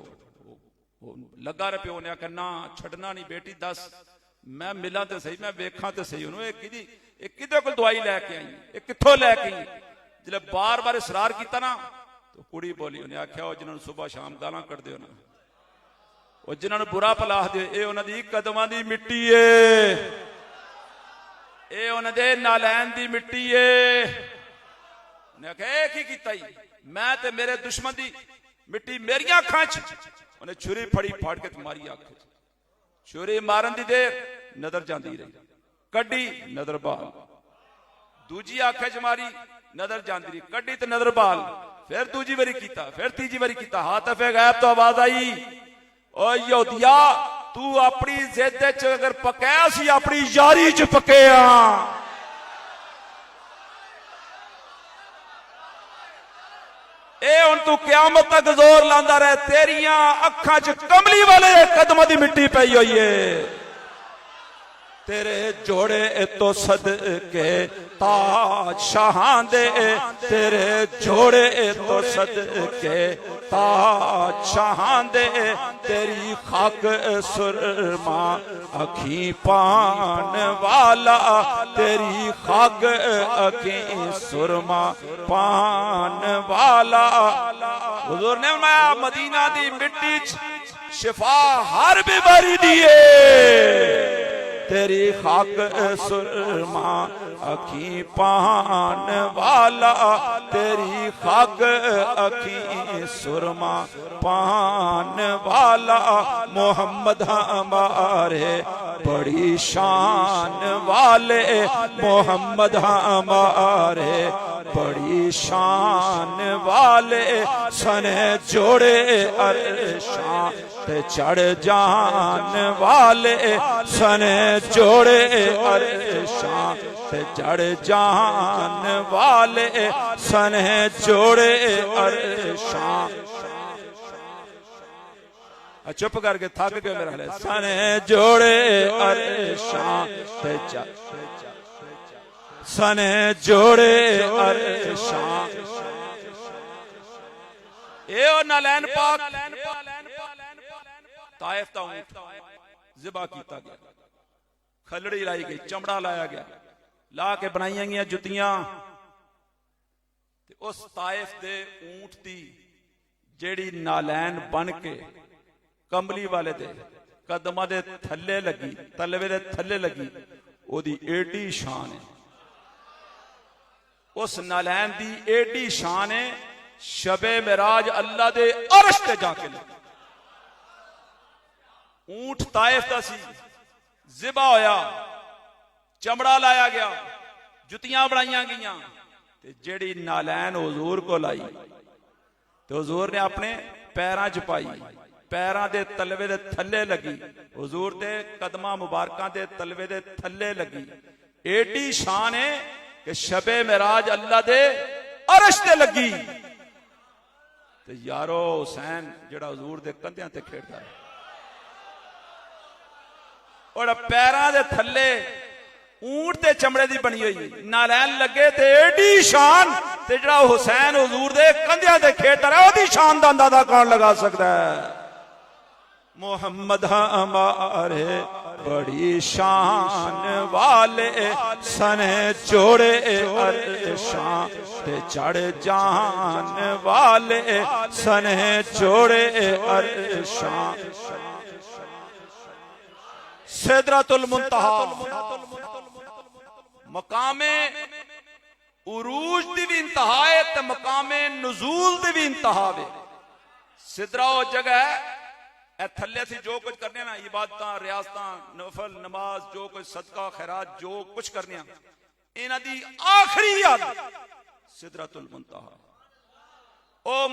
लगा रहा प्यो ने आख्या ना छड्डना नहीं बेटी, दस मैं मिला तो सही, मैं वेखा तो सही उन्होंने किदे कोल दवाई लैके आई, कित्थों लैके आई। जिले बार बार इसरार किया ना तो कुड़ी बोली, उन्हें आख्या जिन्होंने सुबह शाम गालां कढ़दे हो ना, वो जिन्होंने बुरा भला दे, ये उन्हां दी कदमां दी मिट्टी है, ये उन्हां दे नालैन दी मिट्टी है। उन्हें आख्या की कीता ही, मैं ते मेरे दुश्मन दी मिट्टी मेरियां अखां च। उन्हें छुरी फड़ी फाड़ के मारी अख च, छुरी मारन दी देर नजर जाती रही, कड्डी नजर बहाल, दूजी अख च मारी नजर जाती रही, कड्डी ते नजर बहाल, फिर दूजी बारी कीता, फिर तीजी बारी कीता, हाथ फे गैब तो आवाज आई, ओ यहूदिया तू अपनी जिद च अगर पकया सी अपनी यारी च पके आ। हुण तू क़यामत तक जोर लांदा रहे, तेरियां अखां च कमली वाले कदमां दी मिट्टी पई हुई है। तेरे जोड़े तो सदके ताज शाहां दे, तेरे जोड़े तो सदके ताज शाहां दे, तेरी खाक सुरमा अखी पान वाला, तेरी खाक अखी सुरमा पान वाला। हुजूर ने फरमाया मदीना दी मिट्टी शिफा हर बीमारी दिए, तेरी खाक सुरमा अखी पान वाला, तेरी खाक अखी सुरमा पान वाला। मोहम्मद हमारे बड़ी शान वाले, मोहम्मद हमारे बड़ी शान वाले, सने जोड़े अरशां ते चढ़ जान वाले, सने जोड़े अरशां ते चढ़ जान वाले, सने जोड़े अरशां। चुप करके थक गए मेरा हाल। सने जोड़े अरशां ते सने जोड़े अरशां। ए नालैन पाक ताइफ दा ऊंट ज़िबा कीता गया, खलड़ी लाई गई, चमड़ा लाया गया, ला के बनाई गई जुतियां। उस ताइफ दे ऊंट दी जेड़ी नालैन बन के कमली वाले दे कदमां दे थल्ले लगी, तलवे दे थल्ले लगी, ओदी एडी शान है। उस नालैन दी एडी शान है, शबे मिराज अल्लाह दे अर्श ते जाके लगी। ऊंट ताइफ दा सी, ज़िबा होया, चमड़ा लाया गया, जुतियां बनाईया गईयां, ते जेड़ी नालैन हुजूर को लाई ते हुजूर ने अपने पैरां च पाई, पैरां दे तलवे दे थल्ले लगी, हुजूर दे कदमां मुबारकां दे तलवे दे थल्ले लगी। एडी शान है कि शबे मिराज अल्लाह दे अर्श ते लगी। ते यारो हुसैन जेड़ा हुजूर दे कंधियां ते खेड़दा है, और पैरां दे थल्ले ऊंट दे चमड़े दी बनी हुई नालैन लगे, ते एडी शान, ते जेड़ा हुसैन हुजूर दे कंधियां ते खेड़दा रहा, ओदी शान दा अंदाजा कौन लगा सकदा है। मोहम्मद हमारे बड़ी शान वाले, सने जोड़े अरशां ते चढ़ जान वाले, सने जोड़े अरशां। सिदरतुल मुंतहा मकामे उरूज दी भी इंतहा है, ते मकामे नुजूल दी भी इंतहा है। सिदरा वो जगह है, ए थल्ले से जो कुछ करने ना, इबादत, रियासत, नफल, नमाज, जो कुछ सदका खैरात, जो कुछ करने इन्हां दी आखिरी हद सिदरतुल मुंतहा। ओ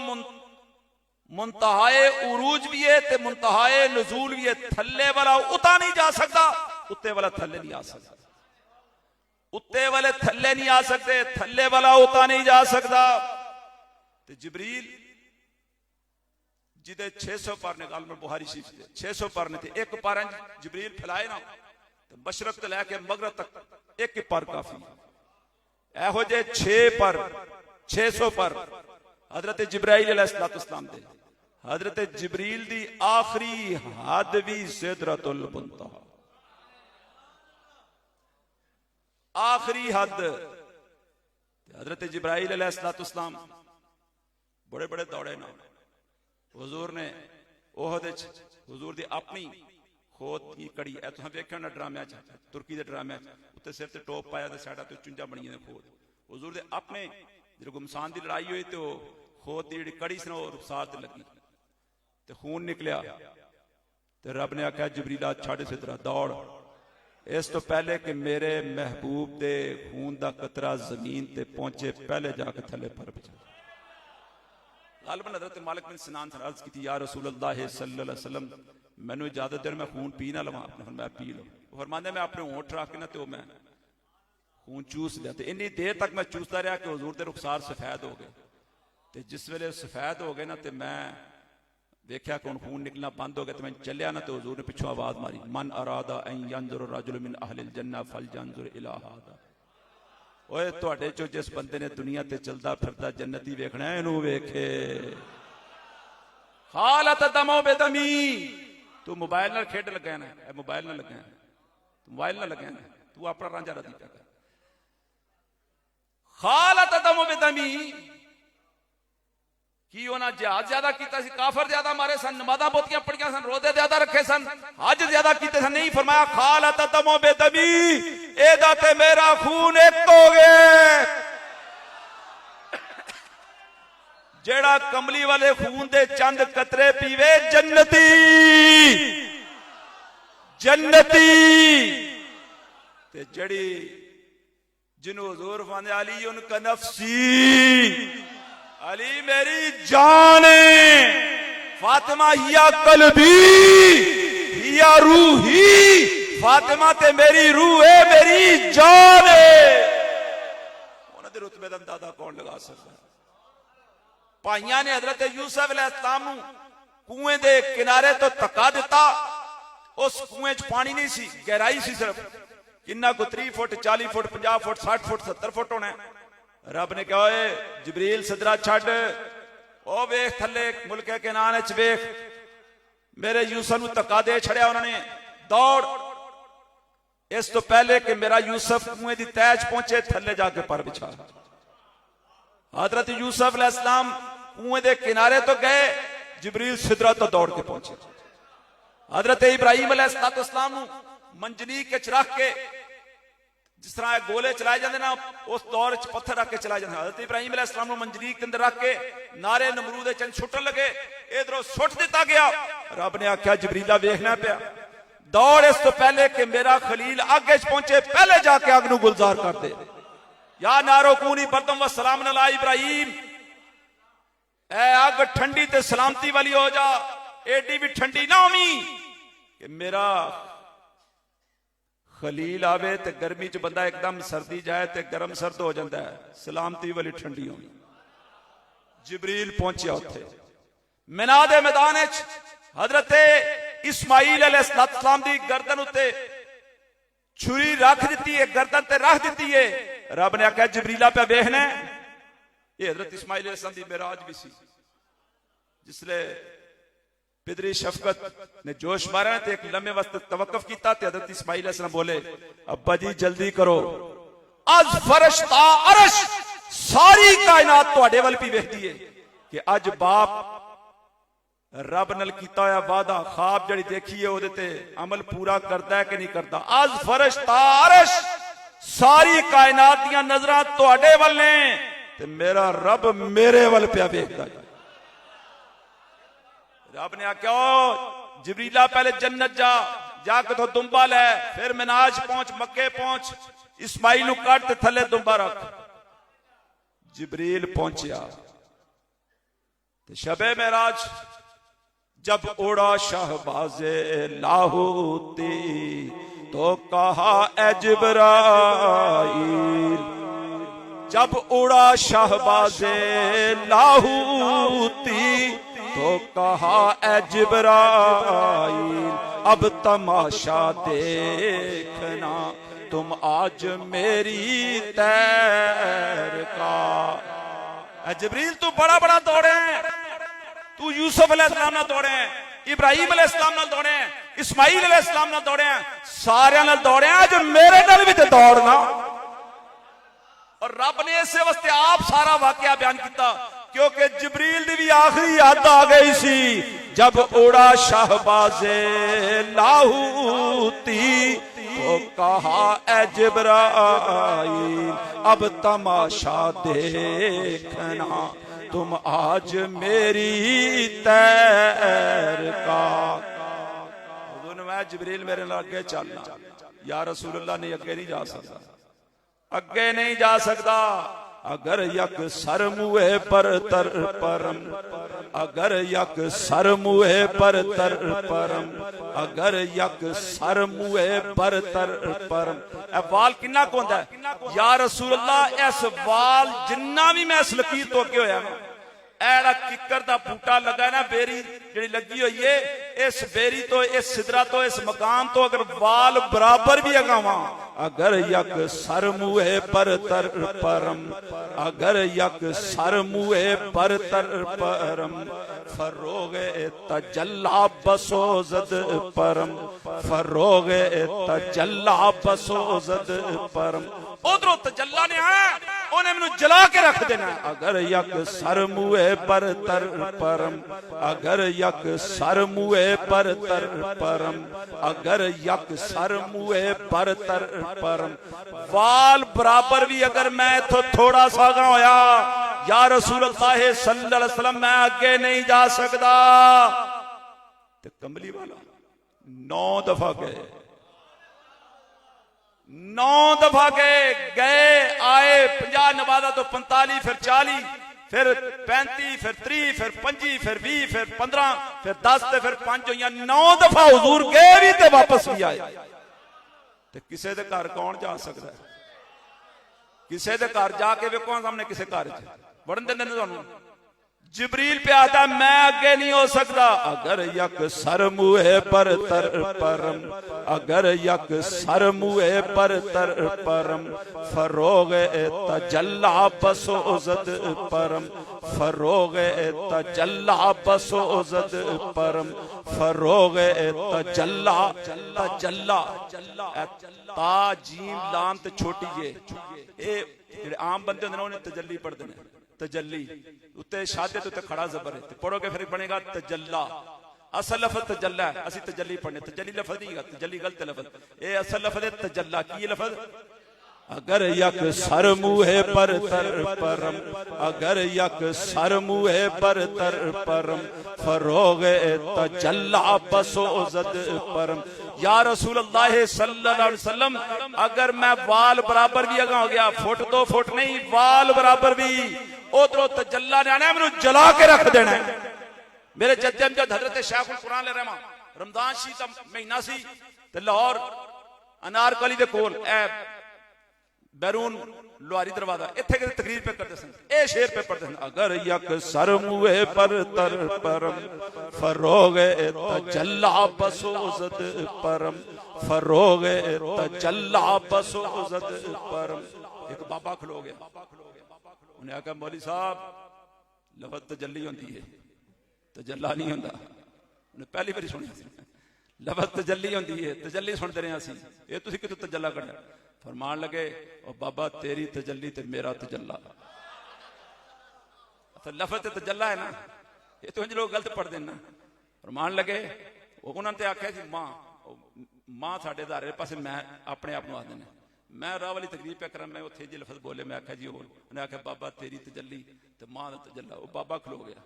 मुंतहाए उरूज भी है, ते मुंतहाए नुजूल भी है। थल्ले वाला उता नहीं जा सकता, उत्ते वाला थल्ले नहीं आ सकता, उत्ते वाले थल्ले नहीं आ सकते, थल्ले वाला उता नहीं जा सकता। ते जिब्रील जिदे 600 पर ने गाल में बुहारी शरीफ दे 600 पर ने थे, एक पर जिब्रील फैलाए ना तो मशरक तो लैके मगरब तक एक ही पर काफी। एहो जे 6 पर 600 पर हजरत जिब्राइल अलैहिस्सलाम दे, हजरत जिब्रील दी आखिरी हद भी सिदरतुल मुंतहा, आखिरी हद। हजरत जिब्राइल अलैहिस्सलाम बड़े बड़े दौड़े ना, हुजूर ने ओहद हुजूर दी अपनी खोद की कड़ी है, तुम वेख्या ना ड्रामे तुर्की के ड्रामे उत्ते सिर ते टोप पाया ते साइडा ते चुंजा बनी ने खोद। हुजूर दे अपने जो गुमसान की लड़ाई हुई तो खोद की जी कड़ी सी रुखसार ते लगी ते खून निकलिया, ते रब ने आख्या जिब्रीला छड़ सिदरा दौड़, इस तो पहले कि मेरे महबूब दे खून का कतरा जमीन ते पहुंचे पहले जाके थले पर बचा। गालिबन हज़रत मालिक बिन सिनान से अर्ज की थी, या रसूल अल्लाह सल्लल्लाहु अलैहि वसल्लम, मैनू इजाजत दे मैं खून पी ना लवां, मैं पी लो। फरमांदे मैं अपने होठ रख के ना तो मैं खून चूस लिया। तो इन्नी देर तक मैं चूसता रहा कि हुजूर दे रुखसार सफेद हो गए। तो जिस वेले सफेद हो गए ना तो मैं देखा कि खून निकलना बंद हो गया। तो मैं चलिया ना तो हुजूर ने पिछों आवाज मारी, मन अरादा अन यंजुर रजुल मिन अहलिल जन्नह फल यंजुर इला हादा। ओए तुहाडे चो जिस बंदे ने दुनिया ते चलदा फिरदा जन्नती वेखना है, इनू वेखे। खालत दमो बेदमी, तू मोबाइल नाल खेड लगा ना, मोबाइल नाल लगा, तू मोबाइल नाल लगा ना, तू अपना रांझा रदी कर। खालत दमो बेदमी की उन्हें जिहाद ज्यादा किया, काफर ज्यादा मारे सन, नमाज़ां बहुतियां पढ़ियां सन, रोजे ज्यादा रखे सन, हज ज्यादा किए सन। नहीं फरमाया खालत दमो बेदमी, एदा ते मेरा खून एक हो गए। जेड़ा कमली वाले खून दे चंद कतरे पीवे जन्नती, जन्नती। ते जड़ी जिन्हों हुजूर फरमाते अली उनका नफ्सी, अली मेरी जान है, फातिमा हिया कल्बी हिया रूही, फातिमा ते मेरी रूह है, मेरी जान है। उन्होंने रुतबे का अंदाजा कौन लगा सकता? भाइयों ने हजरत यूसुफ अलैहिस्सलाम नूं कुएं दे किनारे तो धक्का दिता। उस कुएं च पानी नहीं सी, गहराई सी सिर्फ किन्ना को 3 foot 40 foot 50 foot 60 foot 70 foot होना। रब ने कहा जिब्रील सदरा छड़, ओ वेख थले मुल्के केनान च वेख, मेरे यूसुफ नूं धक्का दे छड़िया उन्होंने। दौड़, इस तो पहले कि मेरा यूसुफ कुएं दी तह च पहुंचे, थले जाके पर बिछा। हजरत यूसुफ अलैहिस्सलाम कुएं दे किनारे तो गए, जिब्रील सिदरा तो दौड़ के पहुंचे। हजरत इब्राहिम अलैहिस्सलाम नूं मंजनीक के रख के, जिस तरह गोले चलाए जाते ना, उस दौर च पत्थर रख के चलाए जाते। हजरत इब्राहिम अलैहिस्सलाम नूं मंजनीक के अंदर रख के नारे नमरूद दे चंद छुट्टन लगे, इधरों सुट दिता गया। रब ने आख्या जिब्रीला वेखना पिया, दौड़ इस तो पहले कि मेरा खलील आगे पहुंचे, पहले जाके अग नूं गुलजार कर दे। या नारो कूनी बरदम व सलाम अला इब्राहिम, ए अग ठंडी ते सलामती वाली हो जा, एडी भी ठंडी ना होवी कि मेरा खलील आवे ते गर्मी च बंदा एकदम सर्दी जाए ते गरम सर्द हो जाता है, सलामती वाली ठंडी होगी। जिब्रील पहुंचा उत्थे मिना दे मैदान च, हजरत इस्माइल अलैहिस्सलाम दी गर्दन उत्ते छुरी रख दी है, गर्दन ते रख दी है। रब ने आख्या जिब्रीला पे वेखना, ये हजरत इस्माइल अलैहिस्सलाम दी मेराज भी सी, जिसले पिदरी शफकत ने जोश मारा तो एक लम्हे वक्त तवक्कफ किया। हजरत इस्माइल अलैहिस्सलाम बोले अब्बा जी जल्दी करो, अज फरश ता अरश सारी कायनात तुहाडे वल भी वेखदी है कि अज बाप रब नाल कीता होया वादा ख्वाब जड़ी देखी है ओदे ते अमल पूरा करता है कि नहीं करता। अज फरश ता अरश सारी कायनात दियां नजरां तुहाडे वल ने ते मेरा रब मेरे वल पिया वेखदा है। रब ने आख्या जिब्रीला पहले जन्नत जा, जाके तो दुंबा ले, फिर मिनाज पहुंच, मक्के पहुंच, इस्माइल नूं कट ते थले दुंबा रख। जिब्रील पहुंचा ते शबे मेराज जब उड़ा शहबाजे लाहौती तो कहा ए जिब्राइल, जब उड़ा शहबाजे लाहौती तो कहा ए जिब्राइल, अब तमाशा देखना तुम आज मेरी तैर का। ए जिब्रील तू बड़ा बड़ा दौड़े, तू यूसुफ अलैहिस्सलाम नाल दौड़े, इब्राहिम अलैहिस्सलाम नाल दौड़े, इस्माइल अलैहिस्सलाम नाल दौड़े, सारे नाल दौड़े, आज मेरे नाल भी ते दौड़ना। और रब ने इस वास्ते आप सारा वाकया बयान किया क्योंकि जिब्रील दी भी आखिरी याद आ गई सी, जब उड़ा शहबाजे लाहौती तो कहा ए जिब्राइल, अब तमाशा देखना तुम आज मेरी तैर का। मैं जिब्रील मेरे नाल अगे चलना, या रसूलुल्लाह ने अगे नहीं जा सकता, अगे नहीं जा सकता। अगर यक सर मुए पर तर परम अगर यक सर मुहे पर तर परम, अगर यक सर मुहे पर तर परम। ए वाल किन्ना क होंदा है या रसूल अल्लाह, इस वाल जिन्ना भी मैं इस लकीर तो अगे होया ना, ऐड़ा किकर दा बूटा लगा ना, बेरी जी लगी हुई है, इस बेरी तो इस सिदरा तो इस मकाम तो अगर वाल बराबर भी अगावा, अगर यक सर मुहे पर तर परम, अगर यक सर मुहे पर तर परम, फरोगे तजल्ला बसोजद परम, फरोगे तजल्ला बसोजद परम। उधरों तजल्ला ने आया, उन्हें मैनू जला के रख देना। अगर यक सर मुहे पर तर परम, अगर यक सर मुहे पर तर परम, अगर यक सर मुहे पर तर परम। वाल बराबर भी अगर मैं तो थोड़ा सा आगा होया, या रसूल अल्लाह सल्लल्लाहु अलैहि वसल्लम मैं आगे नहीं जा सकता। तो कमली वाला 9 दफा गए, 9 दफा गए आए, 50 नवादा तो 45, फिर 40, फिर 35, फिर 30, फिर 25, फिर 20, फिर 15, फिर 10 ते फिर 5 हुई। 9 दफा हुजूर गए भी ते वापस भी आए। ते किसे दे घर कौन जा सकता है? किसे दे घर जाके वेखो सामने किसे घर वड़न देंदे ने तुहानू? जिब्रील पे आता मैं आगे नहीं हो सकता। अगर यक सर मुहे पर तर परम, अगर यक सर मुहे पर तर परम, फरोग तजल्ला बसोजद परम, फरोग तजल्ला बसोजद परम, फरोग तजल्ला तजल्ला ता जीम लाम ते छोटी जे ए जेड़े आम बंदे होंदे ने उन्हें तजल्ली पढ़दे ने। तजल्ली उत्ते शादे उत्ते खड़ा जबर है, पढ़ोगे फिर बनेगा तजल्ला। असल लफज तजल्ला है, असि तजल्ली पढ़ने, तजल्ली लफज नहीं है, तजल्ली गलत लफज। ए असल लफज है तजल्ला। की लफज? अगर यक सर मुहे पर तर परम, अगर यक सर मुहे पर तर परम, फरोग तजल्ला बसोजद परम। या रसूल अल्लाह सल्लल्लाहु अलैहि वसल्लम, अगर मैं वाल बराबर भी आगा हो गया, फुट 2 फुट नहीं, वाल बराबर भी, उधरों तजल्ला ने आना मैनू जला के रख देना है। मेरे जद्दे अमजद हजरत शेखुल कुरान रहमा रमजान शी का महीना सी ते लाहौर अनारकली दे कोल ए बैरून लोहारी दरवाजा इत्थे के तकरीर पे करते सन, ए शेर पे पढ़ते सन। अगर यक सर मुहे पर तर परम, फरोग तजल्ला बसोजद परम, फरोग तजल्ला बसोजद परम। एक बाबा खलो गया, उन्हें आखा मौली साहब लफज तजल्ली होती है, तजल्ला नहीं होता। उन्हें पहली बार सुनिया लफज तजल्ली होती है, तजल्ली सुनते रहे असीं, ये तुसीं कितों तजल्ला कढ़िया? फरमान लगे ओ बाबा तेरी तजल्ली ते मेरा तजल्ला। तो लफज तजल्ला है ना, ये तो लोग गलत पढ़ते ना। फरमान लगे उन्होंने आख्या जी मां मां साडे दारे पासे मैं अपने आप आखते हैं, मैं राह वाली तकरीर पे करा, मैं उत्थे जी लफज बोले, मैं आख्या जी हो, उन्हें आख्या बाबा तेरी तजल्ली ते मां दा तजल्ला। वो बाबा खलो गया,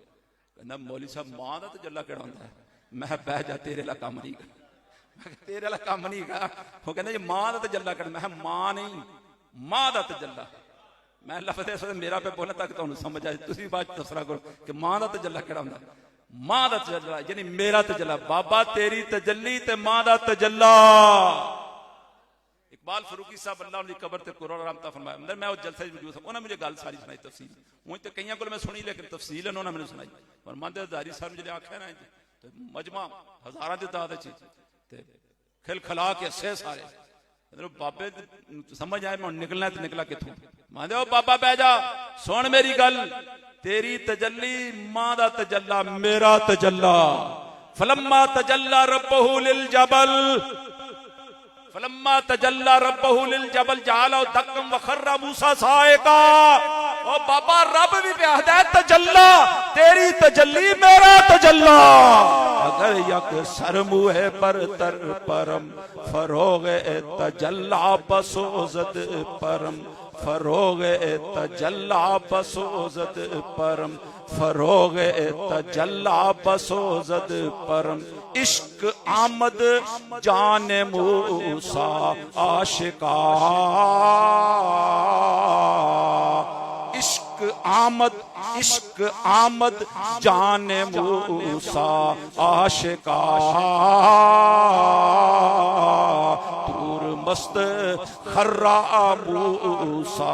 कहना मौली साहब मां दा तजल्ला केड़ा होंदा है? मैं बह जा तेरे ला काम नहीं गा, तेरे वाला काम नहीं गा। वो कहना जी मां दा तजल्ला कर, मैं मां नहीं मां दा तजल्ला। मैं लफज मेरा पे बोलने तक तुहानू समझ आए, तुसीं बाद दसरा करो कि मां दा तजल्ला केड़ा होंदा? मां दा तजल्ला यानी मेरा तजल्ला। बाबा तेरी तजल्ली ते मां दा तजल्ला। इकबाल फरूकी साहब अल्लाह उनकी कब्र ते कुरान रहमत फरमाया, अंदर मैं उस जलसे में मौजूद था, उन्होंने मुझे गल सारी सुनाई तफसील। मुझे तो कईयां को मैं सुनी लेकिन तफसील उन्होंने मैंने सुनाई। और मंदे धारी साहब ने आख्या ना तो मजमा हजारां दी तादाद च ते खिल खला के हसे सारे बाबे समझ आए मैं निकलना तो निकला किथों। मान दे बाबा बह जा सुन मेरी गल, तेरी तजल्ली मां दा तजल्ला मेरा तजल्ला। फलम्मा तजल्ला रब्बहु लिल जबल, फलम्मा तजल्ला रब्बहु लिल जबल जअला दक्कम व खर्रा मूसा साइका। ओ बाबा रब भी कहदा है तजल्ला तेरी तजल्ली मेरा तजल्ला। अगर यक सर मुहे पर तर परम, फरोग तजल्ला बसोजद परम, फरोग तजल्ला बसोजद परम, फरोग तजल्ला बसोजद परम। इश्क आमद जाने मूसा आशिका, इश्क आमद इश्क आमद जान मूसा आशिका दूर मस्त खर्रा मूसा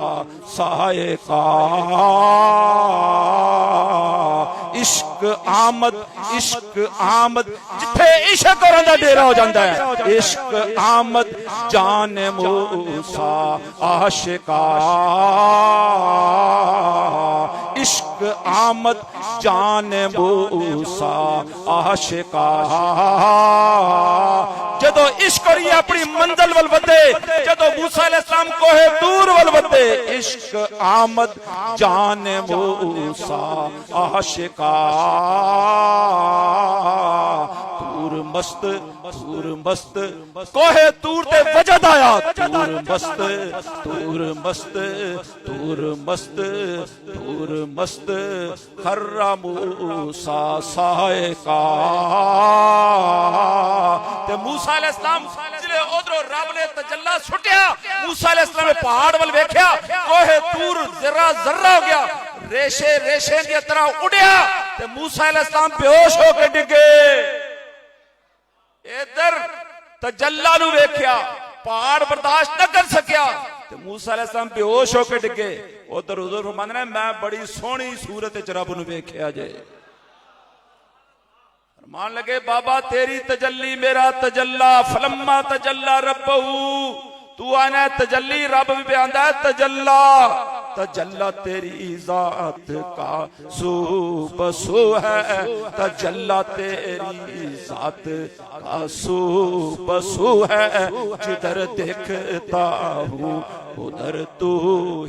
सायका इश्क आमद जिथे इश्क औरां दा डेरा हो जाता है इश्क आमद जान मूसा आशिका इश्क आमद जान मूसा आशिका जदों इश्क और अपनी मंजिल वल वधे जदों मूसा अलैहिस्सलाम कोहे दूर वल वधे इश्क आमद जान मूसा आशिका दूर मस्त कोहे दूर ते वजद आया दूर मस्त खर्रा मूसा सायका ते मूसा अलैहिस्सलाम जिले उधरों रब ने तजल्ला छुटिया मूसा अलैहिस्सलाम ने पहाड़ वल वेख्या कोहे दूर जरा जरा हो गया रेशे की तरह उड़िया ते मूसा अलैहिस्सलाम बेहोश होकर डिगे इधर तजल्ला नु वेख्या पहाड़ बर्दाश्त न कर सकिया ते मूसा अलैहिस्सलाम बेहोश होकर डिगे उधर फरमांदे ने मैं बड़ी सोहनी सूरत च रब नु वेख्या जे मान लगे बाबा तेरी तजल्ली मेरा तजल्ला फलम्मा तजल्ला रब्बहू तू आना तजल्ली रब भी बयानदा है तजल्ला तेरी जात का सुबसु है तजल्ला तेरी जात का सुबसु है जिधर देखता हूँ उधर तू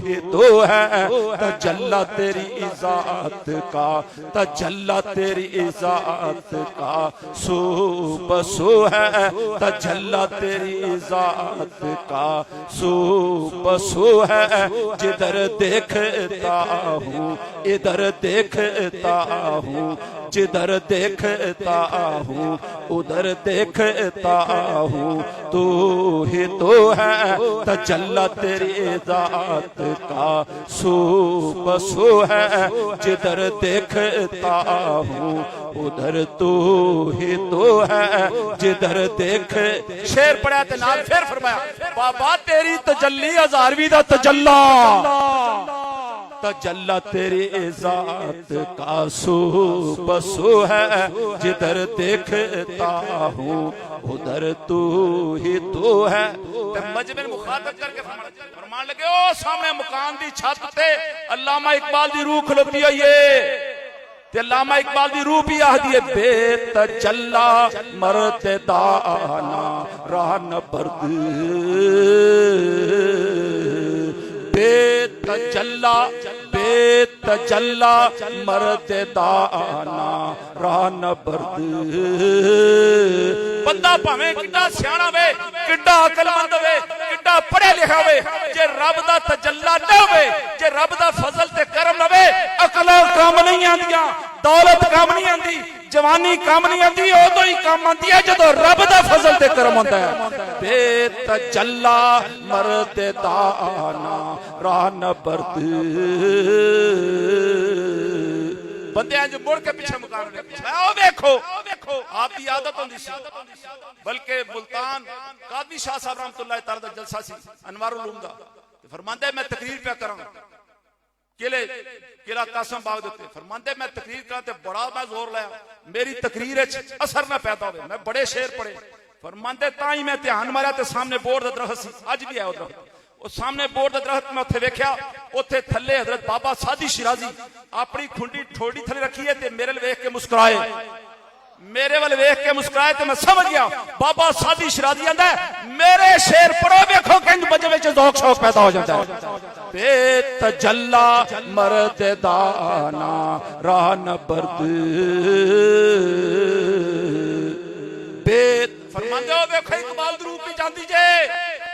ही तो है तजल्ला तेरी जात का तजल्ला तेरी जात का सुबसु है तजल्ला तेरी जात का सुबसु है जिधर देखता हूँ इधर देखता हूँ जिधर देखता हूँ उधर देखता हूँ तू ही तो है तजल्ला तेरी जात का सुबसु है जिधर देखता हूँ उधर तू ही तो है जिधर देख शेर पढ़ा ते नाल फिर फरमाया बाबा तेरी तजल्ली हजारवीं दा तजल्ला तेरी जात का सुबसु है जिधर देखता हूँ उधर तू ही तू है मजमे मुखातब करके फरमान लगे ओ सामने मकान दी छत ते अल्लामा इकबाल दी रूह खलोती हुई है ते अल्लामा इकबाल दी रूह भी आखदी है बेतजल्ला मरते दाना राह न बर्द बेतजल्ला मरते दाना राह न बर्द बंदा भावें किड्डा सियाणा वे किड्डा अकलमंद वे किड्डा पढ़िया लिखा वे जे रब दा तजल्ला न होवे जे रब दा फजल ते करम न होवे अकलां काम नहीं आंदियां दौलत काम नहीं आंदी जवानी काम नहीं आंदी उदों ही काम आंदी है जदों रब दा फजल ते करम होंदा है बेतजल्ला मरते दाना राह न बर्द बंदे जो मुड़ के पीछे मुकाम देखो आपकी आदत होती सी बल्कि मुल्तान कादवी शाह साहब रहमतुल्लाह तआला दा जलसा सी अनवारुल उलूम दा फरमांदे मैं तकरीर पे करा किला कासम बाग देते फरमांदे मैं तकरीर करा ते बड़ा मैं जोर लाया मेरी तकरीर असर ना पैदा होवे मैं बड़े शेर पढ़े फरमांदे ताई मैं ध्यान मारा ते सामने बोर्ड दा दरख्त सी अज भी है वो दरख्त ਉਹ ਸਾਹਮਣੇ ਬੋਰਡ ਦੇ ਦਰਖਤ ਮੈਂ ਉੱਥੇ ਵੇਖਿਆ ਉੱਥੇ ਥੱਲੇ ਹਜ਼ਰਤ ਬਾਬਾ ਸਾਦੀ ਸ਼ਿਰਾਜ਼ੀ ਆਪਣੀ ਖੁੰਡੀ ਠੋੜੀ ਥੱਲੇ ਰੱਖੀ ਹੈ ਤੇ ਮੇਰੇ ਵੱਲ ਵੇਖ ਕੇ ਮੁਸਕਰਾਏ मेरे वाल वेख के मुस्कुराए तो मैं समझ गया बाबा सादी शराजी आंदा मेरे शेर पढ़ो देखो किंज मजे विच ज़ौक शौक पैदा हो जाता है बेतजल्ला मर्द दाना राह न बर्द बेत फरमांदे हो देखो इकबाल दी रूह भी जांदी जे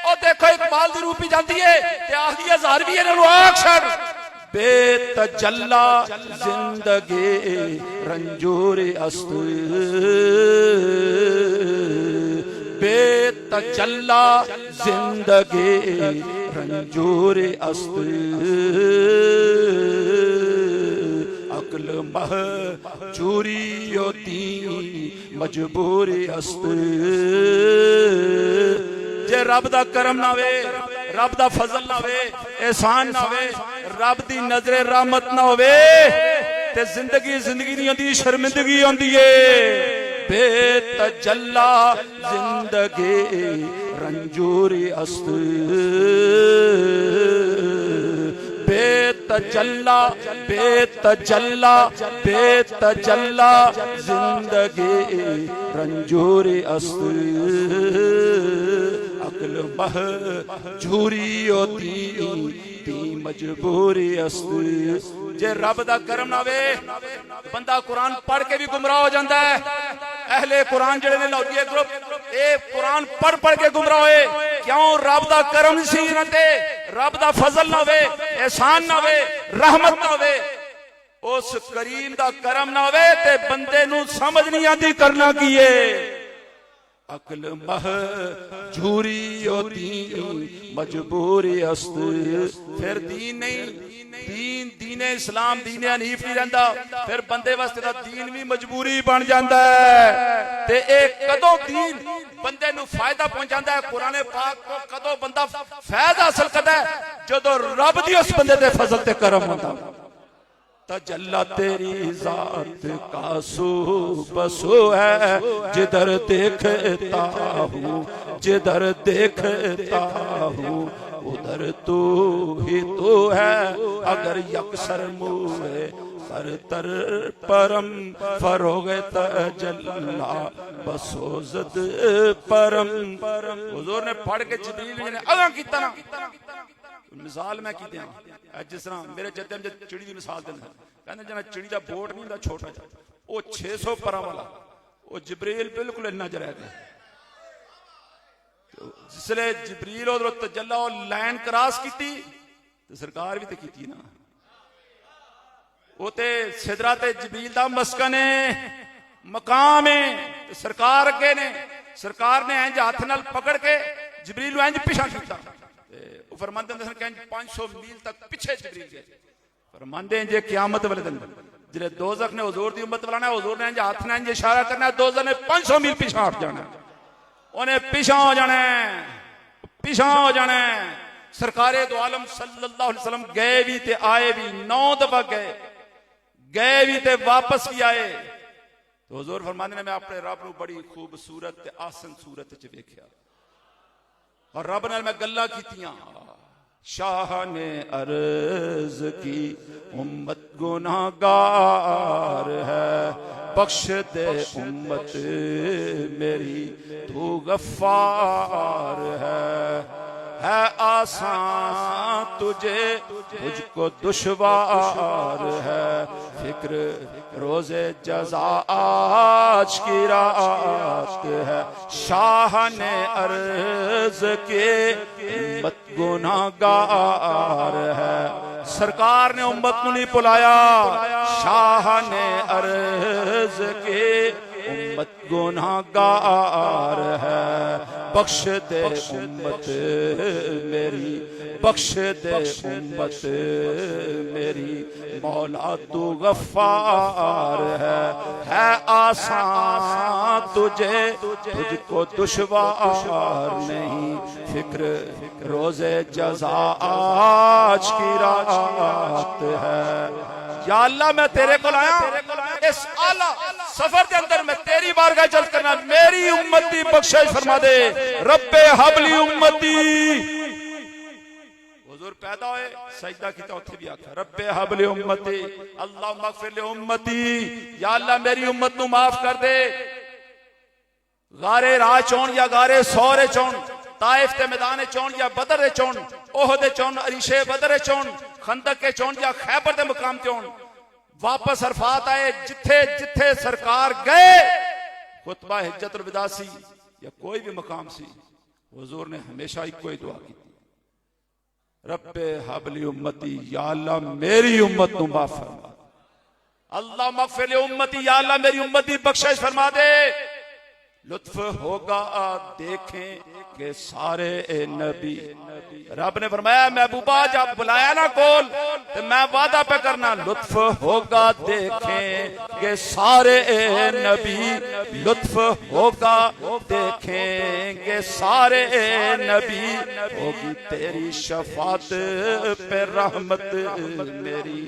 ओ देखो इकबाल दी रूह भी जांदी है ते आखदी है ज़ारवी इन्हां नूं आख छड़ बेतजल्ला जिंदगी रंजूर अस्त बेतजल्ला जिंदगी रंजूर अस्त महजूरी होती मजबूरी अस्त जे रब दा करम ना वे रब दा फजल ना वे एहसान ना वे रब दी नजरे रहमत ना होवे ते जिंदगी नहीं होंदी शर्मिंदगी होंदी है बेतजल्ला जिंदगी रंजूरी अस्त बेतजल्ला बेतजल्ला बेतजल्ला जिंदगी रंजूरी अस्त अक्ल महजूरी होती मजबूरी अस्त जे रब दा करम ना वे बंदा कुरान पढ़ के भी गुमराह हो जाता है अहले कुरान जेड़े ने लौटिए ग्रुप ए कुरान पढ़ पढ़ के गुमराह होए क्यों रब दा करम सी ना ते रब दा फजल ना वे एहसान ना वे रहमत ना वे उस करीम दा करम ना वे ते बंदे नू समझ नहीं आती करना की है अक्ल महजूरी होती मजबूरी अस्त फिर दीन नहीं दीन इस्लाम दीन हनीफ नहीं रहता फिर बंदे वास्ते दा दीन भी मजबूरी बन जाता है ते एक कदों दीन बंदे नू फायदा पहुंचाता है कुरान पाक को कदों बंदा फैज़ हासिल करता है जदों रब दी उस बंदे दे फजल ते करम होंदा तजल्ला तेरी जात का बसो है जिधर देखता हूँ जिधर देखता हूँ उधर तू ही तो है अगर यकसर मुए तर परम फरोग तजल्ला बसोजद परम हुजूर ने पढ़ के जिब्रील ने अगा कीता ना मिसाल मैं की दिया जिस तरह मेरे जद्दे में चिड़ी की मिसाल देना कहते जना चिड़ी का बोट नहीं होता छोटा जा वो 600 परा वाला वो जिब्रील बिल्कुल इन्ना च रह गया जिसले जिब्रील उधर तजल्ला लाइन क्रॉस की तो सरकार भी तो की ना वो ते सिदरा ते जिब्रील दा मस्कन है मकाम है सरकार अगे ने सरकार ने इंज हाथ नाल पकड़ के जिब्रील इंज पिछा किया फरमाते 500 मील तक पीछे जिब्रील गए फरमाते जे क़यामत वाले दिन जिले दोज़ख ने हुजूर दी उम्मत वाला ने हुजूर ने हाथ ने इंज इशारा करना दोज़ख ने 500 मील पीछे हट जाना उन्हें पीछा हो जाना सरकारे दो आलम सल्लल्लाहु अलैहि वसल्लम गए भी ते आए भी 9 दफा गए भी ते वापस भी आए तो हुजूर फरमाते ने मैं अपने रब नू बड़ी खूबसूरत ते आसन सूरत च वेख्या और रब नाल मैं गल्लां कीतियां शाह ने अर्ज की उम्मत गुनाहगार है बख्श दे उम्मत मेरी तू गफ्फार है आसान तुझे तुझको दुश्वार है फिक्र रोजे जज़ा आज की रात है शाह ने अर्ज के उम्मत गुनाहगार है सरकार ने उम्मत को नहीं बुलाया शाह ने अर्ज के उम्मत गुनाहगार है बख्श दे उम्मत मेरी बख्श दे उम्मत मेरी मौला तू गफ्फार है आसान तुझे तुझको दुश्वार नहीं फिक्र रोजे जज़ा आज की रात है या अल्लाह मैं तेरे को लाया इस आला सफर के अंदर मैं तेरी बारगाह चल करना मेरी उम्मती बख्शिश फरमा दे रब्बे हबली उम्मती हुजूर पैदा होए सजदा कीता उत्थे भी आखा रब्बे हबली उम्मती अल्लाह मगफिर ले उम्मती या अल्लाह मेरी उम्मत नू माफ कर दे गारे राह चौन या गारे सौरे चौन ताइफ ते मैदान चौन या बदर दे चौन ओहद दे चौन अरीशे बदर दे चौन खंदक के चौन या खैबर दे मुकाम चौन वापस अरफात आए जिथे जिथे सरकार गए खुतबा हिज्जतुल विदा सी या कोई भी मकाम सी हुजूर ने हमेशा एक कोई दुआ की रब्बे हबली उम्मती या अल्लाह मेरी उम्मत को माफ फरमा अल्लाह मगफिर ले उम्मती या अल्लाह मेरी उम्मती बख्शिश फरमा दे लुत्फ होगा देखेंगे सारे नबी। रब ने फरमाया महबूबा जब बुलाया ना कोल तो मैं वादा पे करना लुत्फ होगा देखेंगे सारे नबी, लुत्फ होगा देखेंगे सारे नबी, होगी तेरी शफात पे रहमत मेरी।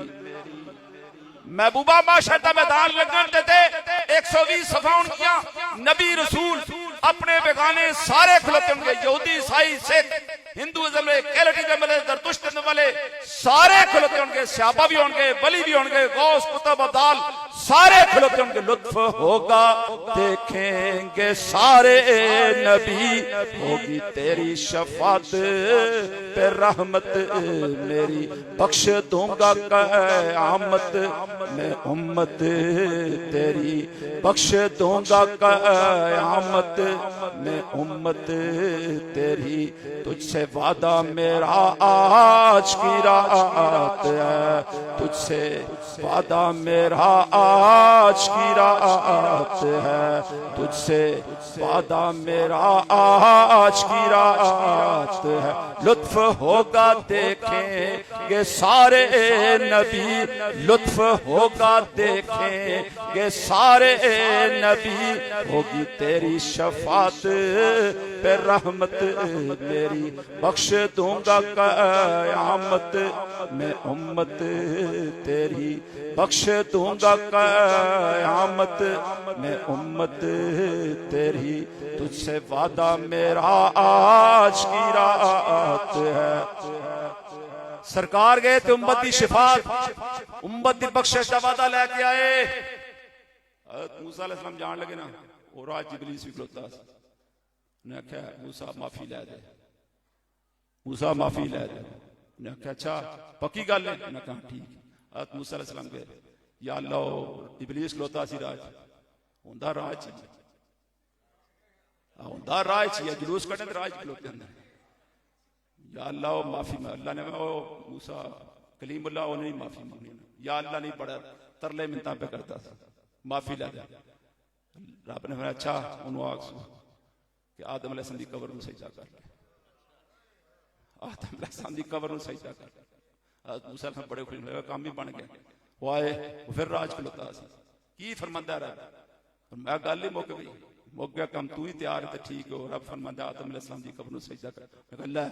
महबूबा माशाअल्लाह मैदान लगन देते 120 सफा उनकिया नबी रसूल अपने बेगाने सारे खलोते उनके यहूदी ईसाई सिख हिंदुइज्म में कैलेटिज्म वाले जरतुश्त वाले सारे खलोते उनके, सहाबा भी होंगे, वली भी होंगे, गौस कुतुब अब्दाल सारे खलोते उनके। लुत्फ होगा देखेंगे सारे नबी, होगी तेरी शफात पे रहमत मेरी। बख्श दूंगा क़यामत में उम्मत तेरी, बख्श दूंगा क़यामत में उम्मत तेरी। तुझसे वादा मेरा आज की रात है, तुझसे वादा मेरा आज की रात है, तुझसे वादा मेरा आज की रात है। लुत्फ होगा देखेंगे सारे नबी, लुत्फ होगा देखेंगे सारे नबी, होगी तेरी शफात पे रहमत मेरी। बख्श दूंगा क़यामत में उम्मत तेरी, बख्श दूंगा क़यामत में उम्मत तेरी। तुझसे वादा मेरा आज की रात है। सरकार गए थे उम्मत की शिफात, उम्मत की बख्शिश का वादा लेके आए। मूसा अलैहिस्सलाम जान लगे ना, और आज इब्लीस भी खलोता ने आख्या मूसा माफी लै दे, मूसा माफी लै दे। ने आख्या अच्छा पक्की गल है? ने कहा ठीक। मूसा अलैहिस्सलाम गए, या अल्लाह इब्लीस खलोता सी राज हुंदा राज हुंदा राज जुलूस कटे तो राज खलोते अंदर। या अल्लाह माफी में अल्लाह ने मूसा कलीमुल्लाह उन्हें माफी मांगी। या अल्लाह नहीं बड़ा तरले मिन्नतां पे करता था, माफी लै दे। रब ने अच्छा उन्होंने आख कि आदम अलैहिस्सलाम दी कब्र नूं सजदा कर, आदम अलैहिस्सलाम दी कब्र नूं सजदा कर। मूसा अलैहिस्सलाम बड़े खुश हुए, काम भी बन गया। वो आए फिर राज खलोता सी की फरमांदा रब, मैं गल ही मुक गई, मुक गया काम, तू ही तैयार है तो ठीक हो। रब फरमांदा आदम अलैहिस्सलाम दी कब्र नूं सजदा कर। मैं कहा लै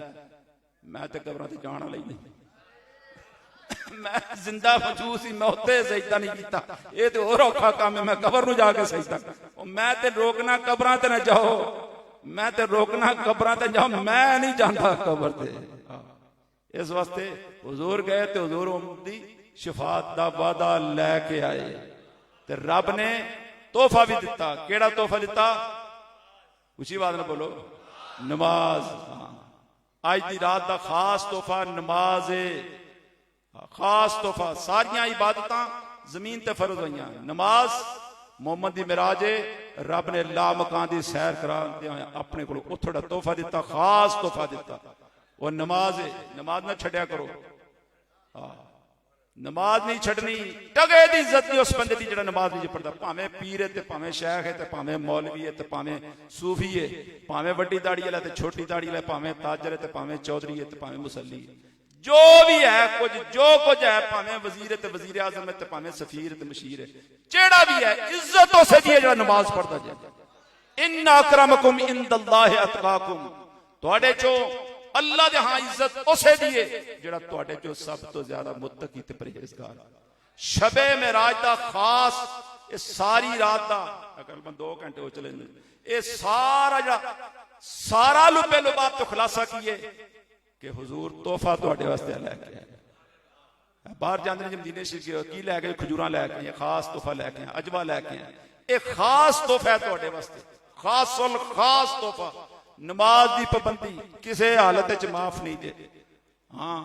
मैं तो कब्रां ते जाण वाला ही नहीं, मैं जिंदा मौजूद सी, मैं उत्ते सजदा नहीं कीता। ये तो और औखा काम है, मैं कब्र नूं जाके सजदा कर। मैं ते रोकना कब्रां ते ना जाओ, मैं ते रोकना कब्रां ते जाओ, मैं नहीं जाता कब्र ते। इस वास्ते हुजूर गए तो हुजूर उम्मती शफात दा वादा लैके आए ते रब ने तोहफा भी दिता। केड़ा तोहफा दिता? उसी बात ना बोलो, नमाज। आज दी रात दा खास तोहफा नमाज है, खास तोहफा। सारियां इबादतां जमीन ते फर्ज होईयां, नमाज मोहम्मद दी मिराज है। रब ने ला मकान दी सैर करा अपने को थोड़ा तोहफा दिता, खास तोहफा दिता, वो नमाज है। नमाज ना छड्या करो, नमाज नहीं छड़नी। टगे दी इज्जत नहीं उस बंदे दी जिहड़ा नमाज नहीं पढ़दा, भावें पीर है ते भावें शेख है ते भावें मौलवी है ते भावें सूफी है, भावें वड्डी दाड़ी वाला ते छोटी दाड़ी वाला, भावें ताजर है ते भावें चौधरी है ते भावें मुसल्ली है, जो भी है कुछ जो कुछ है, भावें वजीर है ते वजीर आजम है ते भावें सफीर ते मशीर है, जेड़ा भी है इज्जत उसे दी है जिहड़ा नमाज पढ़दा जाए। इन्ना अकरमकुम इंदल्लाहि अतकाकुम, तुहाडे चो अल्लाह दे हां इज्जत उसे दी है जिहड़ा तुहाडे चो सब तो ज्यादा मुत्तकी ते परहेजगार। शबे मेराज दा खास इस सारी रात दा तकरीबन 2 घंटे हो चले, ये सारा जिहड़ा सारा लुबे लुबाब तो खुलासा किए कि हुजूर तोहफा तुहाडे वास्ते लैके आए। बाहर जांदे ने मदीने शरीफ की लैके खजूरां लैके आए, खास तोहफा लैके आए, अजवा लैके आए। ये खास तोहफा है तुहाडे वास्ते, खासुल खास तोहफा। नमाज की पाबंदी किसी हालत च माफ नहीं दे। हाँ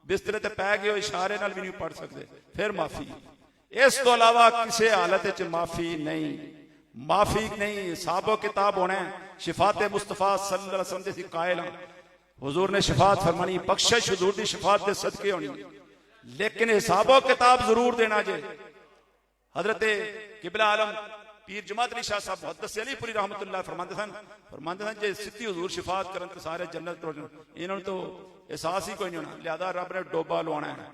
बिस्तरे ते पै गए इशारे नाल भी नहीं पढ़ सकते, फिर माफी। इस तो अलावा किसी हालत च माफी नहीं, माफी नहीं। साबो किताब होना शिफात मुस्तफा सल्लल्लाहु अलैहि वसल्लम जैसी कायल हुजूर ने शिफात फरमानी, बख्शिश हुजूर दी शिफात दे सदके होनी, लेकिन हिसाबो किताब जरूर देना जे। हजरत किबला आलम पीर जमात अली शाह साहब मुहद्दिस अलीपुरी रहमतुल्लाह फरमाते सन जे सिद्धी हुजूर शिफात करन तो सारे जन्नत टुर जाण। इन्हां तो एहसास ही कोई नहीं होना, लिहाजा रब ने डोबा लवाना है,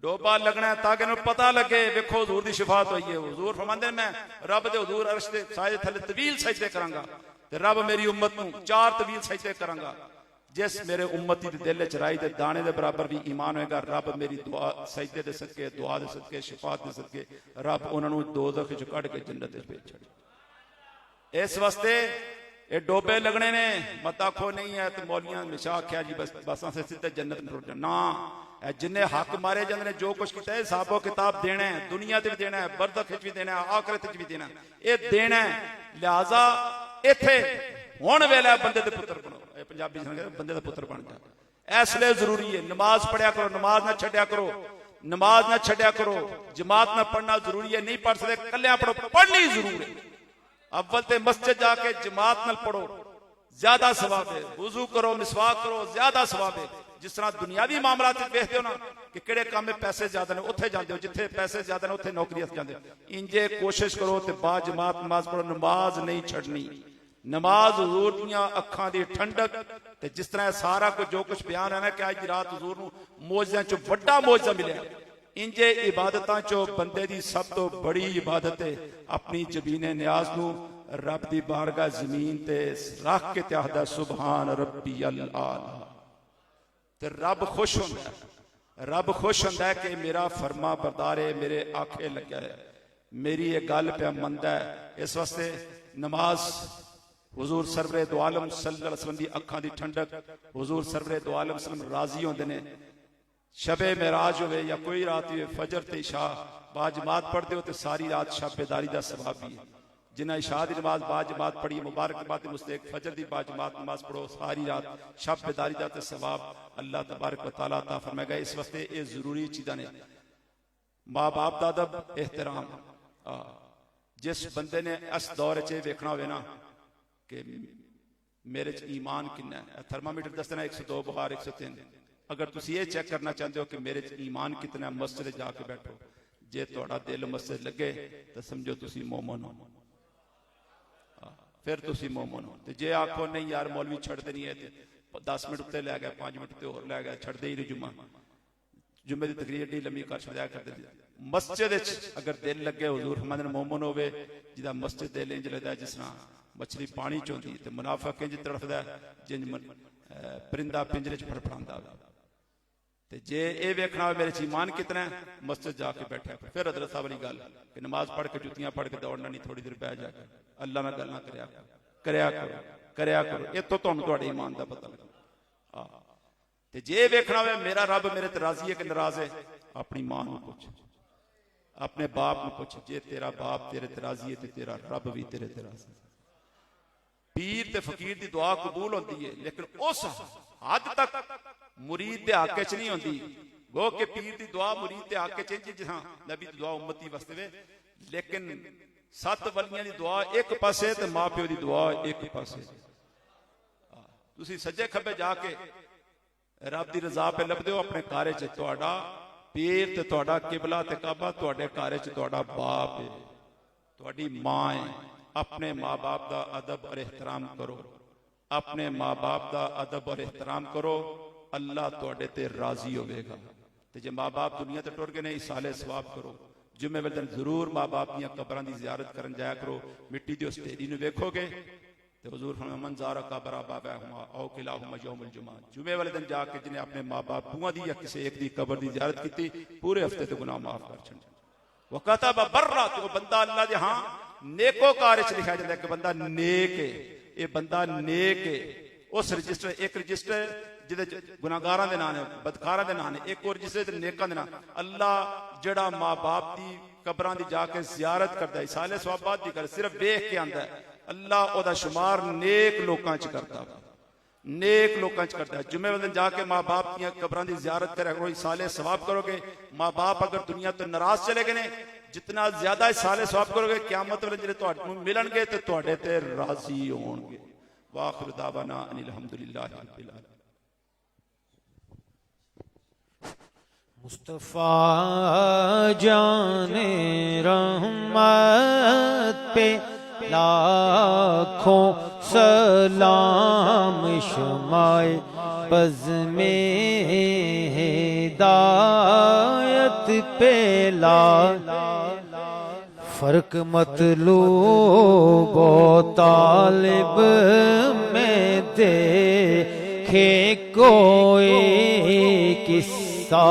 डोबा लगना है ताकि इन्हें पता लगे वेखो हुजूर दी शिफात हुई है। हुजूर फरमांदे मैं रब दे हुजूर अर्श दे साए थले तवील सजदे करांगा ते रब मेरी उम्मत नूं 4 तवील सजदे करांगा। जिस मेरे उम्मती दे दिल च राई दे दाने दे बराबर भी ईमान होएगा, रब मेरी दुआ सजदे दे सदके, दुआ दे सदके, शिफात दे सदके रब उन्हां नूं दोज़ख च कढ के जन्नत च भेज छड़े। इस वास्ते ये डोबे लगने ने, मत आखो नहीं है तो मौलियां हमेशा आख्या जी बस असें सीधे जन्नत में टुर जाना। जिन्हें हक मारे जाते हैं, जो कुछ किया है साबो किताब देना है, दुनिया से भी देना है, बरदख भी देना है, आखिरत भी देना है, ये देना है। लिहाजा इत्थे हुण वेला बंदे दे पुत्र बनो, पंजाबी बंदे दा पुत्र बन जा। इसलिए जरूरी है नमाज पढ़िया करो, नमाज ना छड्या करो, नमाज ना छड्या करो। जमात ना पढ़ना जरूरी है, नहीं पढ़ सकते कलिया पढ़ो, पढ़नी जरूर है। अव्वल ते मस्जिद जाके जमात नाल पढ़ो, ज्यादा सवाब है। वुजू करो, मिसवाक करो, ज्यादा सवाब है। जिस तरह दुनियावी मामला देखते हो ना कि किहड़े काम में पैसे ज्यादा ने उत्थे जाते हो, जिथे पैसे ज्यादा ने उत्थे नौकरी जाते हो। इंजे कोशिश करो तो बा जमात नमाज पढ़ो, नमाज नहीं छड़नी। नमाज हुजूर दियां अखां दी ठंडक ते जिस तरह सारा कुछ जो कुछ बयान है ना कि अज दी रात हुजूर नूं मौजज़ां चों वड्डा मौजज़ा मिलिया। इंजे इबादतां चों बंदे दी सब तो बड़ी इबादत है अपनी जबीने न्याज नूं रब दी बारगाह जमीन ते रख के ते आखदा सुभान रब्बियल आला। ते रब खुश होंदा है, रब खुश होंदा है कि मेरा फरमा बरदार है, मेरे आखे लग्या है, मेरी ये गल पे मंदा है। इस वास्ते नमाज हुजूर सरवरे दो आलम सल्लल्लाहु अलैहि वसल्लम दी अखां दी ठंडक, हुजूर सरवरे दो आलम सल्लम राजी होंदे ने। शबे मेराज होवे या कोई रात होवे, फजर ते इशा बाजमात पढ़दे हो तो सारी रात शबेदारी दा सवाब भी है। जिन्हें इशा दी नमाज बाजमात पढ़ी, मुबारकबाद मुस्तक फजर दी बाजमात नमाज पढ़ो, सारी रात शबेदारी दा सवाब अल्लाह तबारक व तआला अता फरमाएगा। इस वास्ते ये जरूरी चीज़ां ने। माँ बाप दा अदब, एहतराम। जिस बंदे ने इस दौर च वेखना होवे ना कि मेरे च ईमान किन्ना है, थर्मामीटर दसना 102 बुखार 103। अगर तुम ये चेक करना चाहते हो कि मेरे च ईमान कितना है, मस्जिद जाके बैठो। जे तुहाडा दिल मस्जिद लगे तो समझो तुसी मोमन हो, फिर तुसी मोमन हो। जे आखो नहीं यार मौलवी छड़ते नहीं है, 10 मिनट उत्ते लै गया, 5 मिनट उत्ते होर लै गया, छड़ते ही नहीं जुम्मा, जुम्मे की तकरीर एडी लम्मी कर छड़िया करते। मस्जिद अगर दिल लगे हुजूर फरमांदे मोमन होवे, जिहदा मस्जिद दिल इंज लगदा जिस तरह मछली पानी च होंदी ते मुनाफिक इंज तड़फदा जिंज परिंदा पिंजरे च फड़फड़ांदा। ते जे ये वेखना मेरे च ईमान कितना है, मस्जिद जाके बैठा। फिर हजरत साहब वाली गल कि नमाज पढ़ के जुतियां पढ़ के दौड़ना नहीं, थोड़ी देर बह जाके अल्लाह नाल गल्लां करया करो। ये तो तुहानूं तुहाडे ईमान दा पता लगे। ते जे वेखना होवे मेरा रब मेरे ते राजी है कि नाराज है, अपनी मां नूं पुछ, अपने बाप नूं पुछ। जे तेरा बाप तेरे ते राजी है ते तेरा रब भी तेरे ते राजी है। पीर ते फकीर दी दुआ कबूल होती है, लेकिन उस हद तक मुरीद दे हक च नहीं होती। गो के पीर दी दुआ मुरीद दे हक च जिहां नबी दी दुआ उम्मती वास्ते वे, लेकिन 7 वलियां दी दुआ एक पासे ते मां प्यो दी दुआ एक पासे। तुसी सज्जे खब्बे जाके रब दी रजा पे लभदे हो अपने घर च। तुहाडा पीर ते तुहाडा किबला ते काबा तुहाडे घर च तुहाडा बाप है, तुहाडी मां है। अपने माँ बाप का अदब और एहतराम करो, अपने माँ बाप का अदब और एहतराम करो, अल्लाह तुहाडे ते राजी होवेगा। ते जे माँ बाप दुनिया ते टुर गए ने, इसाले सवाब करो। जुम्मे वाले दिन जरूर माँ बाप दी कब्रां दी ज़ियारत करन जाया करो। मिट्टी दी उस ढेरी नूं वेखोगे ते हुजूर फरमाया मन ज़ारा कब्र आबाहुमा औ किलाहुमा यौमुल जुमा। जुम्मे वाले दिन जाके जिन्हें अपने माँ बाप बुआ दी या किसी एक दी कब्र दी ज़ियारत की, पूरे हफ्ते ते गुनाह माफ कर छड्डे। वक़तब बर्रा, तो बंदा अल्लाह दे हां नेकोकार च लिखा जाता है कि बंदा नेक है, ये बंदा नेक है। उस रजिस्टर एक रजिस्टर जिहदे गुनाहगारां दे नाम ने, बदकारां दे नाम ने, एक और रजिस्टर नेकां दे नाम। अल्लाह जिहड़ा माँ बाप दी कब्रां दी जाके जियारत करदा है, साले सवाबात दी गल सिर्फ वेख के आंदा है, अल्लाह ओदा शुमार नेक लोकां च करदा है, नेक लोकां च करदा है। जुम्मे वाले दिन जाके माँ बाप दी कब्रां दी जियारत करा करो, साले सवाब करोगे। माँ बाप अगर दुनिया तो नाराज चले गए ने, जितना ज्यादा साले सवाब करोगे, क़यामत वाले जिहड़े तुहानूं मिलणगे ते तुहाडे ते राजी होणगे। वाखिर दावाना अनिल हम्दुलिल्लाहि रब्बिल आलमीन। मुस्तफा जाने रहमत पे लाखों सलाम, शमाए बज़ में हिदायत पे ला फर्क मतलूब तालिब में देखे कोई किस्सा